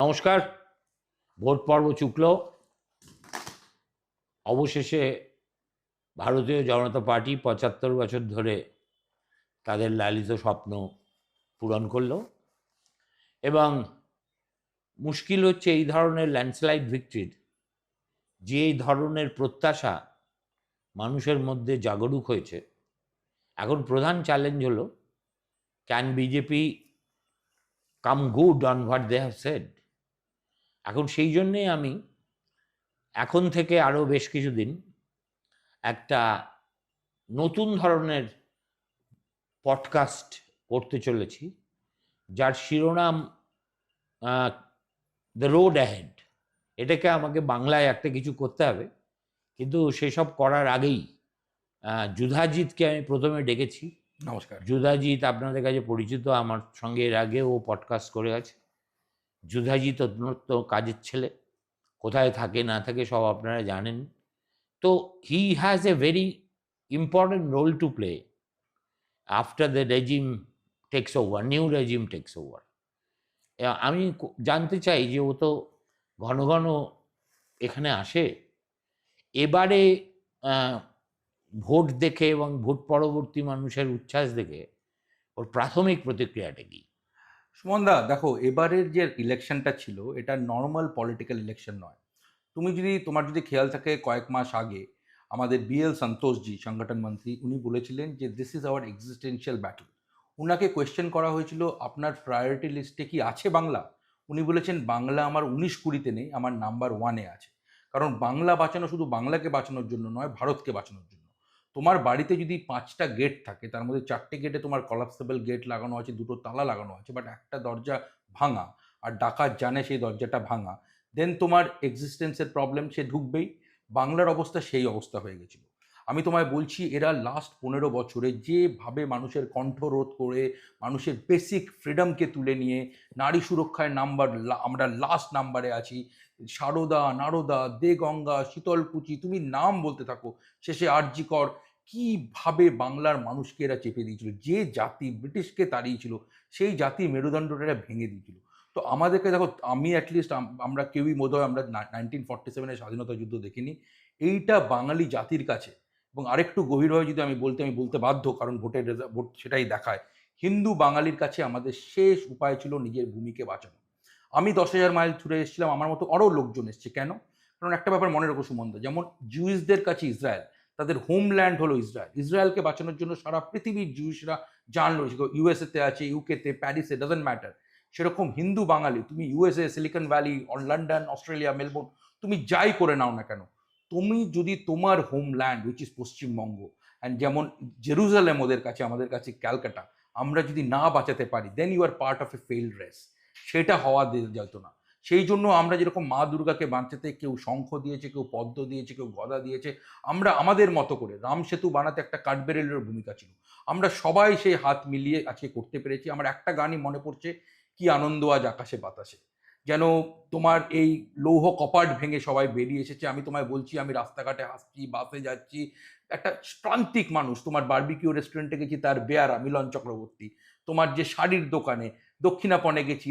নমস্কার। ভোট পর্ব চুকলো। অবশেষে ভারতীয় জনতা পার্টি ৭৫ বছর ধরে তাদের লালিত স্বপ্ন পূরণ করলো এবং মুশকিল হচ্ছে এই ধরনের ল্যান্ডস্লাইড ভিক্টরির যে ধরনের প্রত্যাশা মানুষের মধ্যে জাগরুক হয়েছে, এখন প্রধান চ্যালেঞ্জ হলো, can BJP come good on what they have said. এখন সেই জন্যেই আমি এখন থেকে আরও বেশ কিছুদিন একটা নতুন ধরনের পডকাস্ট করতে চলেছি, যার শিরোনাম দ্য রোড অ্যাহেড। এটাকে আমাকে বাংলায় একটা কিছু করতে হবে, কিন্তু সেসব করার আগেই যুধাজিৎকে আমি প্রথমে ডেকেছি। নমস্কার। যুধাজিৎ আপনাদের কাছে পরিচিত, আমার সঙ্গে এর আগে ও পডকাস্ট করে আছে। যুধাজিৎ অত্যন্ত কাজের ছেলে, কোথায় থাকে না থাকে সব আপনারা জানেন। তো he has a very important role to play after the regime takes over, new regime takes over. আমি জানতে চাই যে ও তো ঘন ঘন এখানে আসে, এবারে ভোট দেখে এবং ভোট পরবর্তী মানুষের উচ্ছ্বাস দেখে ওর প্রাথমিক প্রতিক্রিয়াটা কি? সুমনদা, দেখো, এবারের যে ইলেকশনটা ছিল এটা নর্মাল পলিটিক্যাল ইলেকশন নয়। তোমার যদি খেয়াল থাকে, কয়েক মাস আগে আমাদের বিএল সন্তোষজি, সংগঠন মন্ত্রী, উনি বলেছিলেন যে this is hour existential battle. উনাকে কোয়েশ্চেন করা হয়েছিল আপনার প্রায়োরিটি লিস্টে কি আছে বাংলা। উনি বলেছেন বাংলা আমার 19-20-তে নেই, আমার নাম্বার 1-এ আছে। কারণ বাংলা বাঁচানো শুধু বাংলাকে বাঁচানোর জন্য নয়, ভারতকে বাঁচানোর জন্য। তোমার বাড়িতে যদি 5টা গেট থাকে, তার মধ্যে 4টে গেটে তোমার কলাপসেবল গেট লাগানো আছে, 2টো তালা লাগানো আছে, বাট একটা দরজা ভাঙা, আর ডাকাত জানে সেই দরজাটা ভাঙা, দেন তোমার এক্সিস্টেন্সের প্রবলেম, সে ঢুকবেই। বাংলার অবস্থা সেই অবস্থা হয়ে গেছিল। আমি তোমায় বলছি, এরা লাস্ট 15 বছরে যেভাবে মানুষের কণ্ঠরোধ করে, মানুষের বেসিক ফ্রিডমকে তুলে নিয়ে, নারী সুরক্ষায় আমরা লাস্ট নাম্বারে আছি। সারদা, নারদা, দে গঙ্গা, শীতলকুচি, তুমি নাম বলতে থাকো, শেষে আরজি কর, কিভাবে বাংলার মানুষকে এরা চেপে দিয়েছিল। যে জাতি ব্রিটিশকে তাড়িয়েছিল, সেই জাতি মেরুদণ্ডটা এরা ভেঙে দিয়েছিল। তো আমাদেরকে দেখো, আমি অ্যাটলিস্ট, আমরা কেউই বোধহয় আমরা 1947-এর স্বাধীনতা যুদ্ধ দেখিনি। এইটা বাঙালি জাতির কাছে, এবং আরেকটু গভীরভাবে যদি আমি বলতে বাধ্য, কারণ ভোট সেটাই দেখায়, হিন্দু বাঙালির কাছে আমাদের শেষ উপায় ছিল নিজের ভূমিকে বাঁচানো। আমি 10,000 মাইল ছুটে এসেছিলাম, আমার মতো আরও লোকজন এসছে। কেন? কারণ একটা ব্যাপার মনে রাখো সুমন্ত, যেমন জুইসদের কাছে ইসরায়েল, তাদের হোমল্যান্ড হলো ইসরায়েল। ইসরায়েলকে বাঁচানোর জন্য সারা পৃথিবীর জুইশরা জান লড়েছে। ইউএসএতে আছে, ইউকেতে, প্যারিসে, ডাজন্ট ম্যাটার। সেরকম হিন্দু বাঙালি, তুমি USA, Silicon Valley, London, Australia, Melbourne, তুমি যাই করে নাও না কেন, তুমি যদি তোমার homeland which is Paschimbanga, and যেমন জেরুজালেম ওদের কাছে, আমাদের কাছে ক্যালকাটা, আমরা যদি না বাঁচাতে পারি, then you are part of a failed race. সেটা হওয়া যেত না। সেই জন্য আমরা যেরকম মা দুর্গাকে বাঁচাতে কেউ শঙ্খ দিয়েছে, কেউ পদ্ম দিয়েছে, কেউ গদা দিয়েছে, আমরা আমাদের মতো করে রাম সেতু বানাতে একটা কাঠবেরেলের ভূমিকা ছিল। আমরা সবাই সেই হাত মিলিয়ে আজকে করতে পেরেছি। আমার একটা গানই মনে পড়ছে, কি আনন্দ আজ আকাশে বাতাসে। যেন তোমার এই লৌহ কপাট ভেঙে সবাই বেরিয়ে এসেছে। আমি তোমায় বলছি, আমি রাস্তাঘাটে হাসছি, বাসে যাচ্ছি, একটা প্রান্তিক মানুষ, তোমার বারবিকিউ রেস্টুরেন্টে গেছি, তার বেয়ারা মিলন চক্রবর্তী, তোমার যে শাড়ির দোকানে, দক্ষিণাপনে গেছি,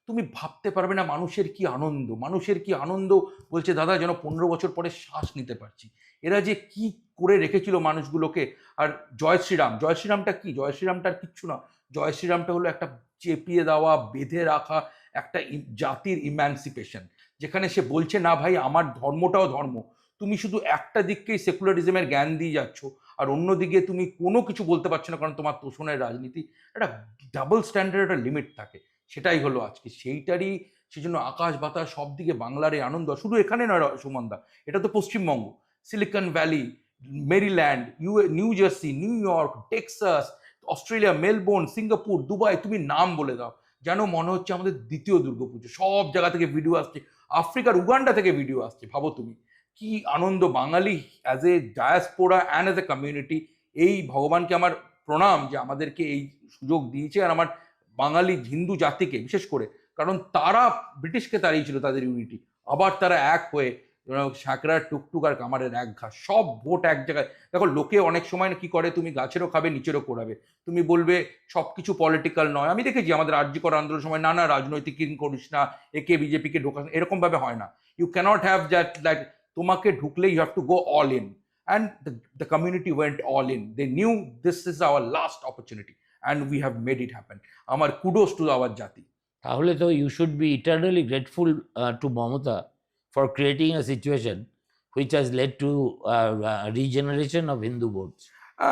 তুমি ভাবতে পারবে না মানুষের কি আনন্দ, মানুষের কি আনন্দ। বলছে দাদা যেন 15 বছর পরে শ্বাস নিতে পারছি। এরা যে কি করে রেখেছিল মানুষগুলোকে। আর জয় শ্রীরাম, জয় শ্রীরামটা কি? জয় শ্রীরামটার কিচ্ছু না। জয় শ্রীরামটা হলো একটা চেপিয়ে দেওয়া, বেঁধে রাখা একটা জাতির ইম্যানসিপেশন, যেখানে সে বলছে না ভাই, আমার ধর্মটাও ধর্ম। তুমি শুধু একটা দিককেই সেকুলারিজমের জ্ঞান দিয়ে যাচ্ছ, আর অন্যদিকে তুমি কোনো কিছু বলতে পারছো না, কারণ তোমার তোষণের রাজনীতি। একটা ডাবল স্ট্যান্ডার্ড, একটা লিমিট থাকে। সেটাই হলো আজকে সেইটারই। সেজন্য আকাশ বাতাস সব দিকে বাংলার এই আনন্দ। শুধু এখানে নয় সুমনদা, এটা তো Paschimbanga, Silicon Valley, Maryland, New Jersey, New York, Texas, Australia, Melbourne, Singapore, Dubai, তুমি নাম বলে দাও, যেন মনে হচ্ছে আমাদের দ্বিতীয় দুর্গাপুজো। সব জায়গা থেকে ভিডিও আসছে, আফ্রিকার উগান্ডা থেকে ভিডিও আসছে। ভাবো তুমি কি আনন্দ। Bangali as a diaspora and as a community, এই ভগবানকে আমার প্রণাম যে আমাদেরকে এই সুযোগ দিয়েছে। আর আমার বাঙালি হিন্দু জাতিকে বিশেষ করে, কারণ তারা ব্রিটিশকে তাড়িয়েছিল তাদের ইউনিটি, আবার তারা এক হয়ে সাঁকড়া, টুকটুক আর কামারের এক ঘাস, সব ভোট এক জায়গায়। দেখো লোকে অনেক সময় কি করে, তুমি গাছেরও খাবে নিচেরও করাবে, তুমি বলবে সবকিছু পলিটিক্যাল নয়। আমি দেখেছি আমাদের আরজিকর আন্দোলনের সময় না রাজনৈতিক করিস না, একে বিজেপিকে ঢোকাস না, এরকম ভাবে হয় না। You can't have that, like তোমাকে ঢুকলে you have to go all in, and the community went all in. They knew this is our last opportunity and we have made it happen. আমার কুডোস টু আওয়ার জাতি। তাহলে তো you should be eternally grateful to Mamata for creating a situation which has led to regeneration of Hindu votes.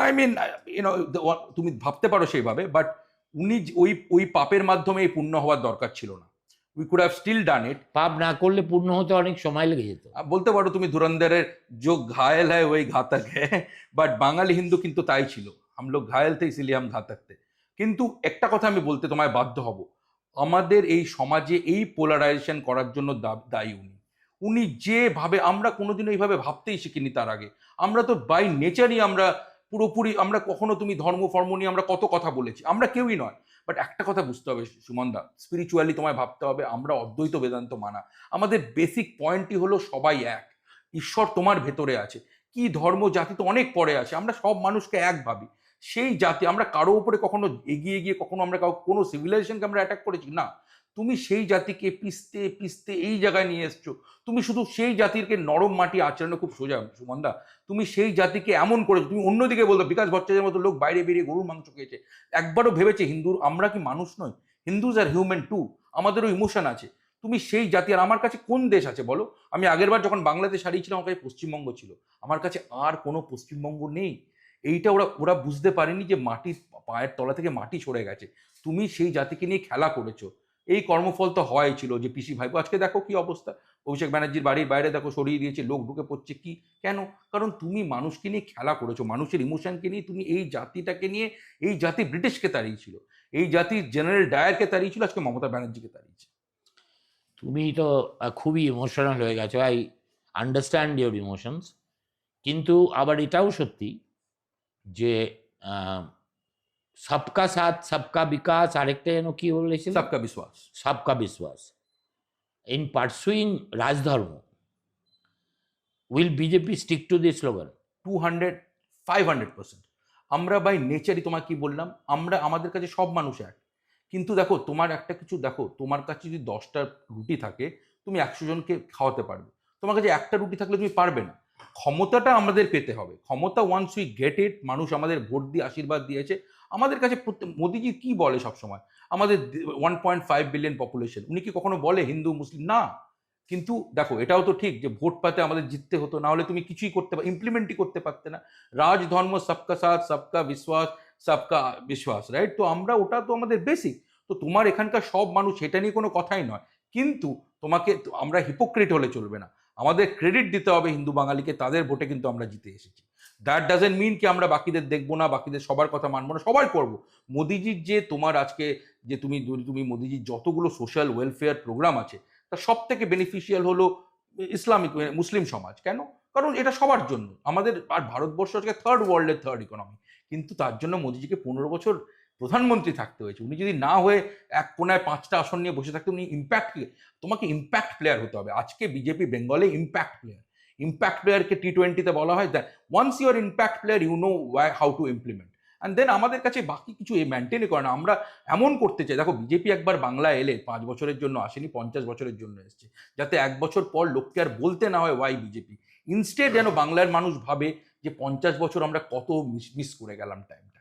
I mean তুমি ভাবতে পারো সেইভাবে, but উনি ওই পাপের মাধ্যমে এই পুণ্য হওয়ার দরকার ছিল না। উই কুড হ্যাভ স্টিল ডান ইট। পাপ না করলে পূর্ণ হতে অনেক সময় লেগে যেত। বলতে পারো তুমি ধুরন্ধরের जो घायल है वही घातक है, বাট বাঙালি হিন্দু কিন্তু তাই ছিল। हम लोग घायल थे इसीलिए हम घातक थे। কিন্তু একটা কথা আমি বলতে তোমায় বাধ্য হব, আমাদের এই সমাজে এই পোলারাইজেশন করার জন্য দায়ী উনি। উনি যেভাবে, আমরা কোনোদিনও এইভাবে ভাবতেই শিখিনি তার আগে। আমরা তো বাই নেচারই আমরা পুরোপুরি, আমরা কখনো তুমি ধর্ম ফর্ম নিয়ে আমরা কত কথা বলেছি, আমরা কেউই নয়। বাট একটা কথা বুঝতে হবে সুমনদা, স্পিরিচুয়ালি তোমায় ভাবতে হবে, আমরা অদ্বৈত বেদান্ত মানা, আমাদের বেসিক পয়েন্টই হলো সবাই এক, ঈশ্বর তোমার ভেতরে আছে। কি ধর্ম জাতি তো অনেক পরে আছে, আমরা সব মানুষকে এক ভাবি। সেই জাতি, আমরা কারো উপরে কখনো এগিয়ে গিয়ে কখনো আমরা কোনো সিভিলাইজেশনকে আমরা অ্যাটাক করেছি না। তুমি সেই জাতিকে পিষতে পিষতে এই জায়গায় নিয়ে এসছো। তুমি শুধু সেই জাতিকে নরম মাটি আচরণে খুব সোজা সুমনদা, তুমি সেই জাতিকে এমন করেছো। তুমি অন্যদিকে বলতো বিকাশ ভট্টাচার্যের মতো লোক বাইরে বেরিয়ে গরুর মাংস খেয়েছে, একবারও ভেবেছে হিন্দুর আমরা কি মানুষ নই? হিন্দুজ আর হিউম্যান টু, আমাদেরও ইমোশন আছে। তুমি সেই জাতি, আর আমার কাছে কোন দেশ আছে বলো? আমি আগেরবার যখন বাংলাদেশ হারিয়েছিলাম আমার কাছে পশ্চিমবঙ্গ ছিল, আমার কাছে আর কোনো পশ্চিমবঙ্গ নেই। এইটা ওরা ওরা বুঝতে পারেনি যে মাটির পায়ের তলা থেকে মাটি সরে গেছে। তুমি সেই জাতিকে নিয়ে খেলা করেছো, এই কর্মফল তো হয় ছিল যে পিসি ভাইপো। আজকে দেখো কি অবস্থা, অভিষেক ব্যানার্জির বাড়ির বাইরে দেখো সরিয়ে দিয়েছে, লোক ঢুকে পড়ছে। কি কেন? কারণ তুমি মানুষকে নিয়ে খেলা করেছো, মানুষের ইমোশনকে নিয়ে। তুমি এই জাতিটাকে নিয়ে, এই জাতি ব্রিটিশকে তাড়িয়েছিল, এই জাতি জেনারেল ডায়ারকে তাড়িয়েছিল, আজকে মমতা ব্যানার্জিকে তাড়িয়েছে। তুমি তো খুবই ইমোশনাল হয়ে গেছো, আই আন্ডারস্ট্যান্ড ইউর ইমোশনস। কিন্তু আবার এটাও সত্যি যে সবকা সাথ সবকা বিকাশ, আরেকটা যেন কি বলেছিল, সবকা বিশ্বাস। সবকা বিশ্বাস। In pursuing rajdharma, will BJP stick to this slogan? 500% আমরা বাই নেচারই, তোমার কি বললাম, আমরা আমাদের কাছে সব মানুষ এক। কিন্তু দেখো তোমার একটা কিছু, দেখো তোমার কাছে যদি 10টা রুটি থাকে, তুমি 100 জনকে খাওয়াতে পারবে। তোমার কাছে একটা রুটি থাকলে তুমি পারবে না। ক্ষমতাটা আমাদের পেতে হবে। ক্ষমতা ওয়ান্স উই গেট ইট, মানুষ আমাদের ভোট দিয়ে আশীর্বাদ দিয়েছে। আমাদের কাছে মোদিজি কি বলে সবসময়, আমাদের 1.5 বিলিয়ন পপুলেশন, উনি কি কখনো বলে হিন্দু মুসলিম? না। কিন্তু দেখো এটাও তো ঠিক যে ভোট পাতে আমাদের জিততে হতো, না হলে তুমি কিছুই ইমপ্লিমেন্টই করতে পারতে না। রাজধর্ম সবকা সাথ সবকা বিশ্বাস, সবকা বিশ্বাস, রাইট? তো আমরা, ওটা তো আমাদের বেসিক। তো তোমার এখানকার সব মানুষ, এটা নিয়ে কোনো কথাই নয়। কিন্তু তোমাকে, আমরা হিপোক্রেট হলে চলবে না। আমাদের ক্রেডিট দিতে হবে হিন্দু বাঙালিকে, তাদের ভোটে কিন্তু আমরা জিতে এসেছি। দ্যাট ডাজেন্ট মিন কি আমরা বাকিদের দেখবো না, বাকিদের সবার কথা মানবো না, সবাই করবো। মোদিজির যে তোমার আজকে যে তুমি মোদিজির যতগুলো সোশ্যাল ওয়েলফেয়ার প্রোগ্রাম আছে, তার সব থেকে বেনিফিশিয়াল হলো ইসলামিক মুসলিম সমাজ। কেন? কারণ এটা সবার জন্য। আমাদের আর ভারতবর্ষ আজকে থার্ড ওয়ার্ল্ডের থার্ড ইকোনমি, কিন্তু তার জন্য মোদিজিকে 15 বছর প্রধানমন্ত্রী থাকতে হয়েছে। উনি যদি না হয়ে এক কোনায় 5টা আসন নিয়ে বসে থাকতে, উনি তোমাকে ইম্প্যাক্ট প্লেয়ার হতে হবে। আজকে বিজেপি বেঙ্গলে ইম্প্যাক্ট প্লেয়ার। ইম্প্যাক্ট প্লেয়ারকে T20-তে বলা হয় that once you are impact player you know how to implement, and then আমাদের কাছে বাকি কিছু মেনটেনই করে না। আমরা এমন করতে চাই, দেখো বিজেপি একবার বাংলা এলে 5 বছরের জন্য আসেনি, 50 বছরের জন্য এসছে, যাতে 1 বছর পর লোককে আর বলতে না হয় ওয়াই বিজেপি। ইনস্টেড যেন বাংলার মানুষ ভাবে যে 50 বছর আমরা কত মিস করে গেলাম টাইমটা।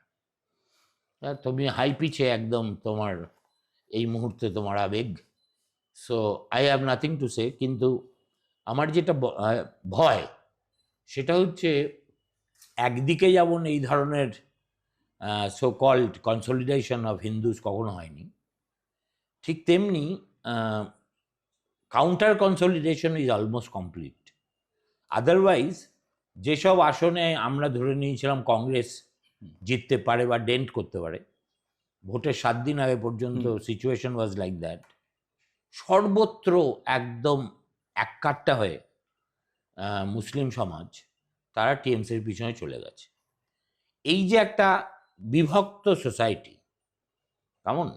তুমি হাই পিচে একদম তোমার এই মুহূর্তে তোমার আবেগ। So I have nothing to say. কিন্তু আমার যেটা ভয়, সেটা হচ্ছে একদিকে যেমন এই ধরনের so called consolidation of Hindus কখনো হয়নি, ঠিক তেমনি counter consolidation is almost complete. Otherwise যেসব আসনে আমরা ধরে নিয়েছিলাম কংগ্রেস জিততে পারে বা ডেন্ট করতে পারে, ভোটের 7 দিন আগে পর্যন্ত সিচুয়েশন ওয়াজ লাইক দ্যাট, সর্বত্র একদম এককাট্টা হয়ে মুসলিম সমাজ তারা টিএমসির পিছনে চলে গেছে। এই যে একটা বিভক্ত সোসাইটি, কেমন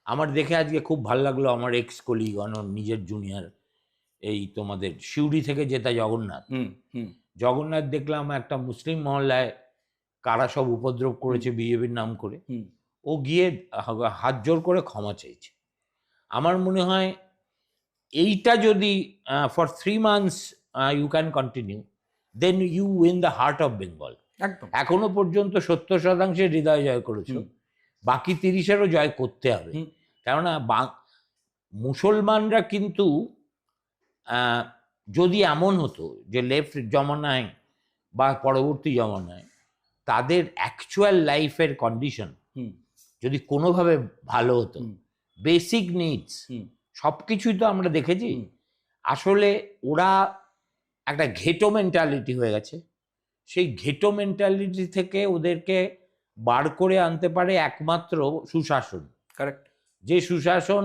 আমার দেখে আজকে খুব ভালো লাগলো। আমার এক্স কলিগ, নিজের জুনিয়র এই তোমাদের সিউড়ি থেকে যেটা জগন্নাথ, হুম হুম জগন্নাথ দেখলাম একটা মুসলিম মহল্লায় কারা সব উপদ্রব করেছে বিজেপির নাম করে, হুম ও গিয়ে হাত জোর করে ক্ষমা চেয়েছে। আমার মনে হয় এইটা যদি for 3 months you can continue, then you win the heart of Bengal. একদম এখনো পর্যন্ত 70% হৃদয় জয় করেছো, হুম বাকি 30-এরও জয় করতে হবে। হুম কেননা মুসলমানরা কিন্তু যদি এমন হতো যে লেফট জমানায় বা পরবর্তী জমানায় তাদের অ্যাকচুয়াল লাইফের কন্ডিশন হুম যদি কোনোভাবে ভালো হতো, হুম বেসিক নিডস হুম সব কিছুই তো আমরা দেখেছি। হুম আসলে ওরা একটা ঘেটো মেন্টালিটি হয়ে গেছে। সেই ঘেটো মেন্টালিটি থেকে ওদেরকে বার করে আনতে পারে একমাত্র সুশাসন। কারেক্ট যে সুশাসন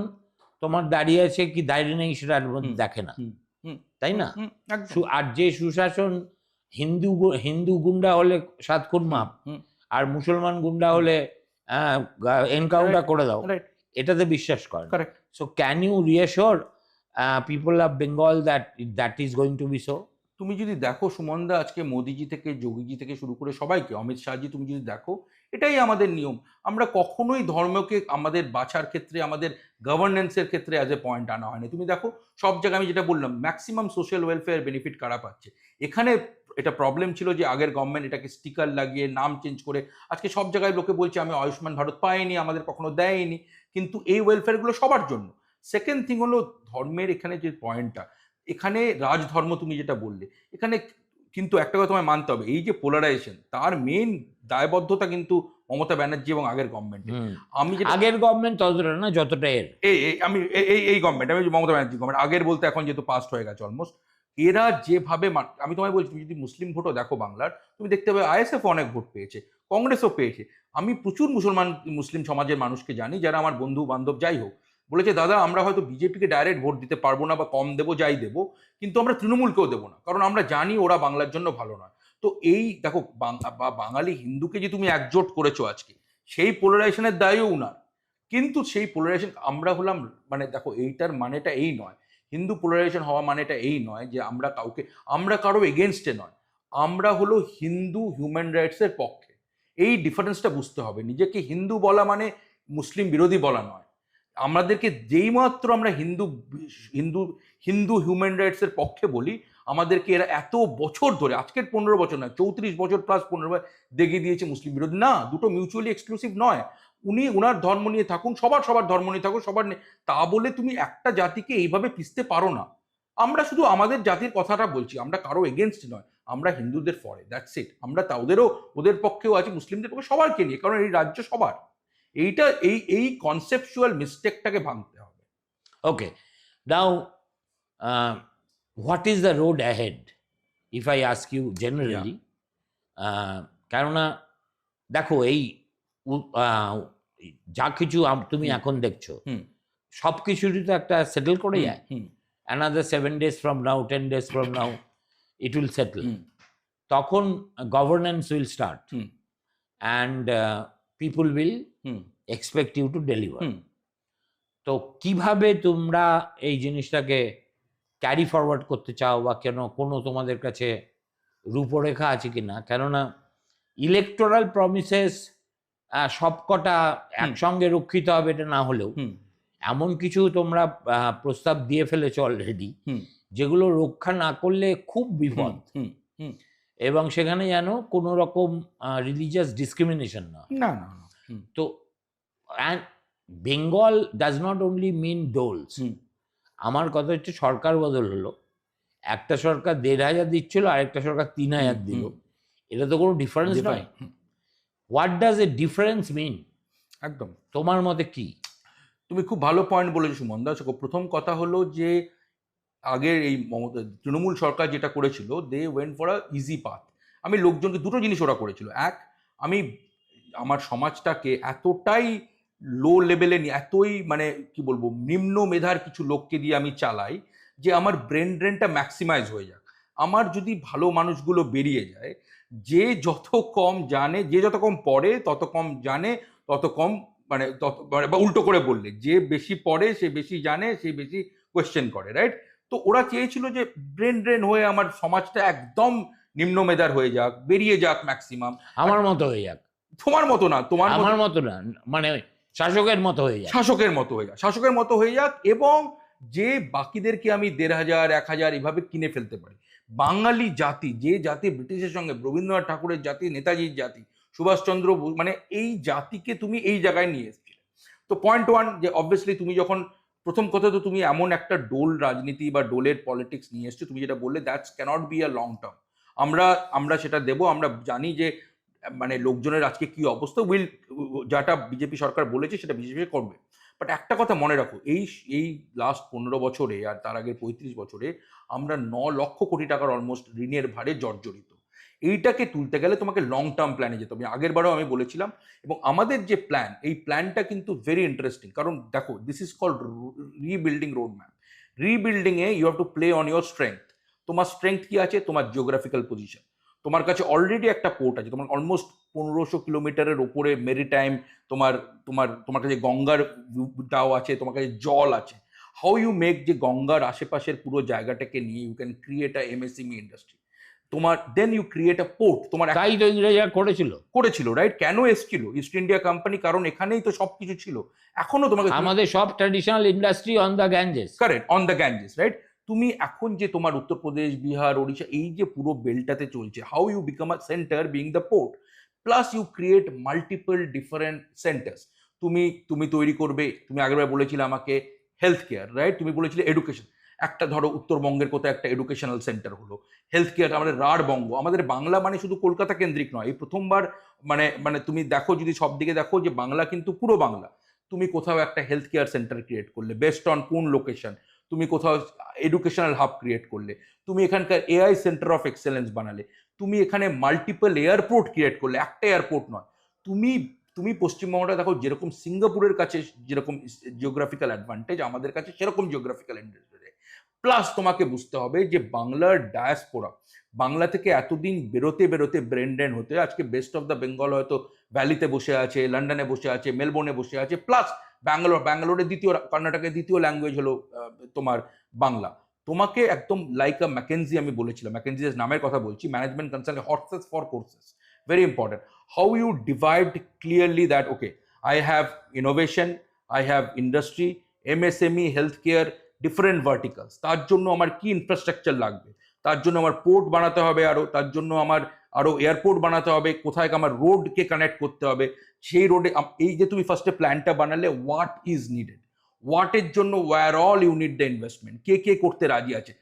তোমার দাঁড়িয়ে আছে কি দাঁড়িয়ে নেই সেটার মধ্যে দেখে না, হুম হুম তাই না? হুম একদম আর যে সুশাসন হিন্দু গুন্ডা হলে 7 খুন মাপ, হুম আর মুসলমান গুন্ডা হলে এনকাউন্টার করে দাও, রাইট এটাতে বিশ্বাস করে না। Correct so can you reassure people of Bengal that is going to be so? তুমি যদি দেখো সুমনদা, আজকে মোদিজি থেকে যোগীজি থেকে শুরু করে সবাইকে, অমিত শাহজি, তুমি যদি দেখো এটাই আমাদের নিয়ম। আমরা কখনোই ধর্মকে আমাদের বাছার ক্ষেত্রে, আমাদের গভর্নেন্সের ক্ষেত্রে অ্যাজ এ পয়েন্ট আনা হয়নি। তুমি দেখো সব জায়গায়, আমি যেটা বললাম, ম্যাক্সিমাম সোশ্যাল ওয়েলফেয়ার বেনিফিট কারা পাচ্ছে। এখানে এটা প্রবলেম ছিল যে আগের গভর্নমেন্ট এটাকে স্টিকার লাগিয়ে নাম চেঞ্জ করে আজকে সব জায়গায় লোকে বলছে আমি আয়ুষ্মান ভারত পাইনি, আমাদের কখনো দেয়নি। কিন্তু এই ওয়েলফেয়ারগুলো সবার জন্য। সেকেন্ড থিং হলো ধর্মের এখানে যে পয়েন্টটা, এখানে রাজধর্ম তুমি যেটা বললে, এখানে কিন্তু একটা কথা তোমায় মানতে হবে, এই যে পোলারাইজেশন, তার মেইন দায়বদ্ধতা কিন্তু মমতা ব্যানার্জি এবং আগের গভর্নমেন্টের। আমি যেটা আগের গভর্নমেন্ট ততটা না যতটা এর। আমি এই গভর্নমেন্ট, আমি মমতা ব্যানার্জি গভর্নমেন্ট, আগের বলতে এখন যেহেতু পাস্ট হয়ে গেছে অলমোস্ট, এরা যেভাবে আমি তোমায় বলছি, তুমি যদি মুসলিম ভোটও দেখো বাংলার, তুমি দেখতে পাবে আইএসএফ অনেক ভোট পেয়েছে, কংগ্রেসও পেয়েছে। আমি প্রচুর মুসলিম সমাজের মানুষকে জানি যারা আমার বন্ধু বান্ধব যাই হোক, বলেছে দাদা আমরা হয়তো বিজেপিকে ডাইরেক্ট ভোট দিতে পারবো না বা কম দেবো, যাই দেবো, কিন্তু আমরা তৃণমূলকেও দেবো না, কারণ আমরা জানি ওরা বাংলার জন্য ভালো নয়। তো এই দেখো বাঙালি হিন্দুকে যে তুমি একজোট করেছো আজকে, সেই পোলারাইজেশনের দায়ও উনার। কিন্তু সেই পোলারাইজেশন আমরা হলাম, মানে দেখো এইটার মানেটা এই নয়, হিন্দু পোলারাইজেশন হওয়া মানেটা এই নয় যে আমরা কারো এগেনস্টে নয়, আমরা হলো হিন্দু হিউম্যান রাইটসের পক্ষে। এই ডিফারেন্সটা বুঝতে হবে। নিজেকে হিন্দু বলা মানে মুসলিম বিরোধী বলা নয়। আমাদেরকে যেই মাত্র আমরা হিন্দু হিন্দু হিন্দু হিউম্যান রাইটসের পক্ষে বলি, আমাদেরকে এরা এত বছর ধরে, আজকের 15 বছর নয়, 34 বছর প্লাস 15 দেখিয়ে দিয়েছে মুসলিম বিরোধী। না, দুটো মিউচুয়ালি এক্সক্লুসিভ নয়। উনি ওনার ধর্ম নিয়ে থাকুন, সবার ধর্ম নিয়ে থাকুন, তা বলে তুমি একটা জাতিকে এইভাবে পিষতে পারো না। আমরা শুধু আমাদের জাতির কথাটা বলছি, আমরা কারো এগেনস্ট নয়, আমরা হিন্দুদের ফরে, দ্যাটস ইট। আমরা ওদের পক্ষেও আছি, মুসলিমদের পক্ষে, সবারকে নিয়ে, কারণ এই রাজ্য সবার। এইটা এই কনসেপচুয়াল মিস্টেকটাকে ভাঙতে হবে। Okay, now what is the road ahead, if I ask you generally? কেননা দেখো এই যা কিছু তুমি এখন দেখছো, সব কিছুরই তো একটা সেটেল করে যায়। another 7 days from now, 10 days from now, it will settle. তখন governance will start and people will expect you to deliver. তো কিভাবে তোমরা এই জিনিসটাকে ক্যারি ফরওয়ার্ড করতে চাও, বা কোনো তোমাদের কাছে রূপরেখা আছে কিনা? কেননা ইলেকটোরাল প্রমিসেস সবকটা একসঙ্গে রক্ষিত হবে এটা না হলেও, এমন কিছু তোমরা প্রস্তাব দিয়ে ফেলেছো অলরেডি, যেগুলো রক্ষা না করলে খুব বিপদ। এবং সেখানে যেন কোনো রকম রিলিজিয়াস ডিসক্রিমিনেশন না। তো বেঙ্গল ডাজ নট অনলি মিন ডোলস। আমার কথা হচ্ছে সরকার বদল হলো, একটা সরকার 1,500 দিচ্ছিল, আরেকটা সরকার 3,000 দিল, এটা তো কোনো ডিফারেন্স নয়। হোয়াট ডাজ এ ডিফারেন্স মিন? একদম তোমার মতে কি? তুমি খুব ভালো পয়েন্ট বলেছো সুমনদা। প্রথম কথা হলো যে আগের এই তৃণমূল সরকার যেটা করেছিল, they went for a easy path. আমি লোকজনকে দুটো জিনিস ওরা করেছিল। এক, আমি আমার সমাজটাকে এতটাই লো লেভেলে নিয়ে, এতই মানে কি বলবো, নিম্ন মেধার কিছু লোককে দিয়ে আমি চালাই যে আমার ব্রেন ড্রেনটা ম্যাক্সিমাইজ হয়ে যাক। আমার যদি ভালো মানুষগুলো বেরিয়ে যায়, যে যত কম জানে, যে যত কম পড়ে তত কম জানে, তত কম মানে বা উল্টো করে বললে, যে বেশি পড়ে সে বেশি জানে, সে বেশি কোয়েশ্চেন করে, রাইট? তো ওরা চেয়েছিল যে ড্রেন হয়ে আমার সমাজটা একদম নিম্নমেধার হয়ে যাক, বেরিয়ে যাক ম্যাক্সিমাম। আমার মতো হয়ে যাক, তোমার মতো না, তোমার আমার মতো না, মানে শাসকের মতো হয়ে যাক, শাসকের মতো হয়ে যাক, শাসকের মতো হয়ে যাক, এবং যে বাকিদেরকে আমি 1,500 1,000 এভাবে কিনে ফেলতে পারি। বাঙালি জাতি, যে জাতি ব্রিটিশের সঙ্গে, রবীন্দ্রনাথ ঠাকুরের জাতি, নেতাজির জাতি, সুভাষচন্দ্র মানে এই জাতিকে তুমি এই জায়গায় নিয়ে এসেছিলে। তো পয়েন্ট ওয়ান, যে অবভিয়াসলি তুমি যখন প্রথম কথা, তো তুমি এমন একটা ডোল রাজনীতি বা ডোলের পলিটিক্স নিয়ে এসছো, তুমি যেটা বললে that's cannot be a long term. আমরা সেটা দেবো, আমরা জানি যে মানে লোকজনের আজকে কি অবস্থা, যেটা বিজেপি সরকার বলেছে সেটা বিজেপি করবে। বাট একটা কথা মনে রাখো, এই লাস্ট 15 বছরে আর তার আগের 35 বছরে আমরা 9 লক্ষ কোটি টাকার অলমোস্ট ঋণের ভারে জর্জরিত। এইটাকে তুলতে গেলে তোমাকে লং টার্ম প্ল্যানে যেতে হবে। আগের বারেও আমি বলেছিলাম, এবং আমাদের যে প্ল্যান, এই প্ল্যানটা কিন্তু ভেরি ইন্টারেস্টিং। কারণ দেখো, this is called rebuilding road map. Rebuilding এ you have to play on your strength. তোমার স্ট্রেংথ কি আছে? তোমার জিওগ্রাফিক্যাল পজিশন। তোমার কাছে অলরেডি একটা পোর্ট আছে, তোমার অলমোস্ট 1500 কিলোমিটারের ওপরে মেরিটাইম, তোমার তোমার তোমার কাছে গঙ্গার টাও আছে, তোমার কাছে জল আছে। হাউ ইউ মেক যে গঙ্গার আশেপাশের পুরো জায়গাটাকে নিয়ে you can create a MSME industry. তোমার then you create a port. তোমার তাই তো ইংরেজরা করেছিল, রাইট? কেন এসছিল ইস্ট ইন্ডিয়া কোম্পানি? কারণ এখানেই তো সবকিছু ছিল। এখনো তোমাকে আমাদের সব traditional industry on the Ganges. Correct, on the Ganges, right? তুমি এখন যে তোমার উত্তরপ্রদেশ, বিহার, ওড়িশা, এই যে পুরো বেল্টটাতে চলছে, how you become a center being the port, plus you create multiple different centers. তুমি তুমি তৈরি করবে, তুমি আগেরবার বলেছিলে আমাকে হেলথ কেয়ার, রাইট? তুমি বলেছিলে এডুকেশন। একটা ধরো উত্তরবঙ্গের কোথাও একটা এডুকেশনাল সেন্টার হলো, হেলথ কেয়ার। আমাদের রাঢ়বঙ্গ, আমাদের বাংলা মানে শুধু কলকাতা কেন্দ্রিক নয়, এই প্রথমবার মানে মানে তুমি দেখো, যদি সব দিকে দেখো, যে বাংলা কিন্তু পুরো বাংলা। তুমি কোথাও একটা হেলথ কেয়ার সেন্টার ক্রিয়েট করলে বেস্ট অন কোন লোকেশন, তুমি কোথাও এডুকেশনাল হাব ক্রিয়েট করলে, তুমি এখানকার এআই সেন্টার অফ এক্সেলেন্স বানালে, তুমি এখানে মাল্টিপল এয়ারপোর্ট ক্রিয়েট করলে, একটা এয়ারপোর্ট নয়। তুমি তুমি পশ্চিমবঙ্গটা দেখো, যেরকম সিঙ্গাপুরের কাছে যেরকম জিওগ্রাফিক্যাল অ্যাডভান্টেজ, আমাদের কাছে সেরকম জিওগ্রাফিক্যাল অ্যাডভান্টেজ। প্লাস তোমাকে বুঝতে হবে যে বাংলার ডায়াসপোরা, বাংলা থেকে এতদিন বেরোতে বেরোতে ব্রেন ড্রেন হতে, আজকে বেস্ট অফ দ্য বেঙ্গল হয়তো ভ্যালিতে বসে আছে, লন্ডনে বসে আছে, মেলবোর্নে বসে আছে, প্লাস ব্যাঙ্গালোরের দ্বিতীয়, কর্ণাটকের দ্বিতীয় ল্যাঙ্গুয়েজ হলো তোমার বাংলা। তোমাকে একদম লাইক আ ম্যাকেনজি, আমি বলেছিলাম, ম্যাকেনজির নামের কথা বলছি, management consult, horses for courses, very important. How you divide clearly that okay, I have innovation, I have industry, MSME, health care, different verticals. তার জন্য আমার কি ইনফ্রাস্ট্রাকচার লাগবে, তার জন্য আমার পোর্ট বানাতে হবে আরো, তার জন্য আমার আরো এয়ারপোর্ট বানাতে হবে, কোথায় আমার রোডকে কানেক্ট করতে হবে, সেই রোডে এই যে তুমি ফার্স্টে প্ল্যানটা বানালে, হোয়াট ইজ নিডেড, হোয়াটের জন্য, where all you need the investment, কে কে করতে রাজি আছে।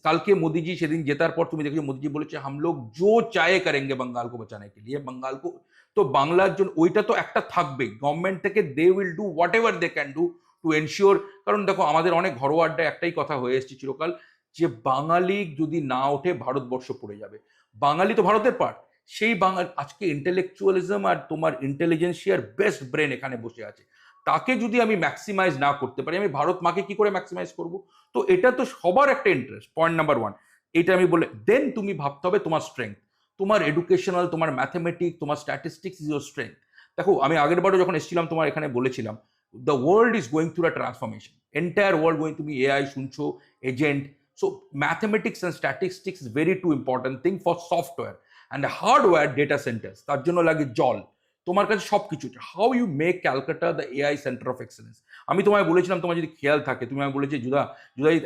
কালকে মোদিজি সেদিন জেতার পর তুমি দেখেছো, মোদিজি বলেছে হাম লোক জো চায়ে করেঙ্গে বাঙ্গাল কো বাঁচানে কে লিয়ে, বাঙ্গাল কো। তো বাংলার জন্য ওইটা তো একটা থাকবেই, গভর্নমেন্ট থেকে they will do whatever they can do to ensure. কারণ দেখো, আমাদের অনেক ঘরোয়া আড্ডায় একটাই কথা হয়ে এসেছে চিরকাল, যে বাঙালি যদি না ওঠে ভারতবর্ষ পড়ে যাবে। বাঙালি তো ভারতের পার্ট। সেই বাঙালি আজকে ইন্টেলেকচুয়ালিজম আর তোমার ইন্টেলিজেন্সিয়ার বেস্ট ব্রেন এখানে বসে আছে, তাকে যদি আমি ম্যাক্সিমাইজ না করতে পারি, আমি ভারত মাকে কি করে ম্যাক্সিমাইজ করব? তো এটা তো সবার একটা ইন্টারেস্ট, পয়েন্ট নাম্বার ওয়ান। এটা আমি বলে, দেন তুমি ভাবতে হবে তোমার স্ট্রেংথ, তোমার এডুকেশনাল, তোমার ম্যাথমেটিক্স, তোমার স্ট্যাটিস্টিক্স ইজ ইউর স্ট্রেংথ। দেখো, আমি আগের বারও যখন এসেছিলাম তোমার এখানে বলেছিলাম, the world is going through a transformation, entire world going to be AI, শুনছো, agent. So mathematics and statistics is very too important thing for software, and hardware data centers, তার জন্য লাগে জল। তোমার কাছে সবকিছু, how you make Calcutta the AI centre of excellence. আমি তোমায় বলেছিলাম, তোমার যদি খেয়াল থাকে, তুমি আমি বলেছি জুদা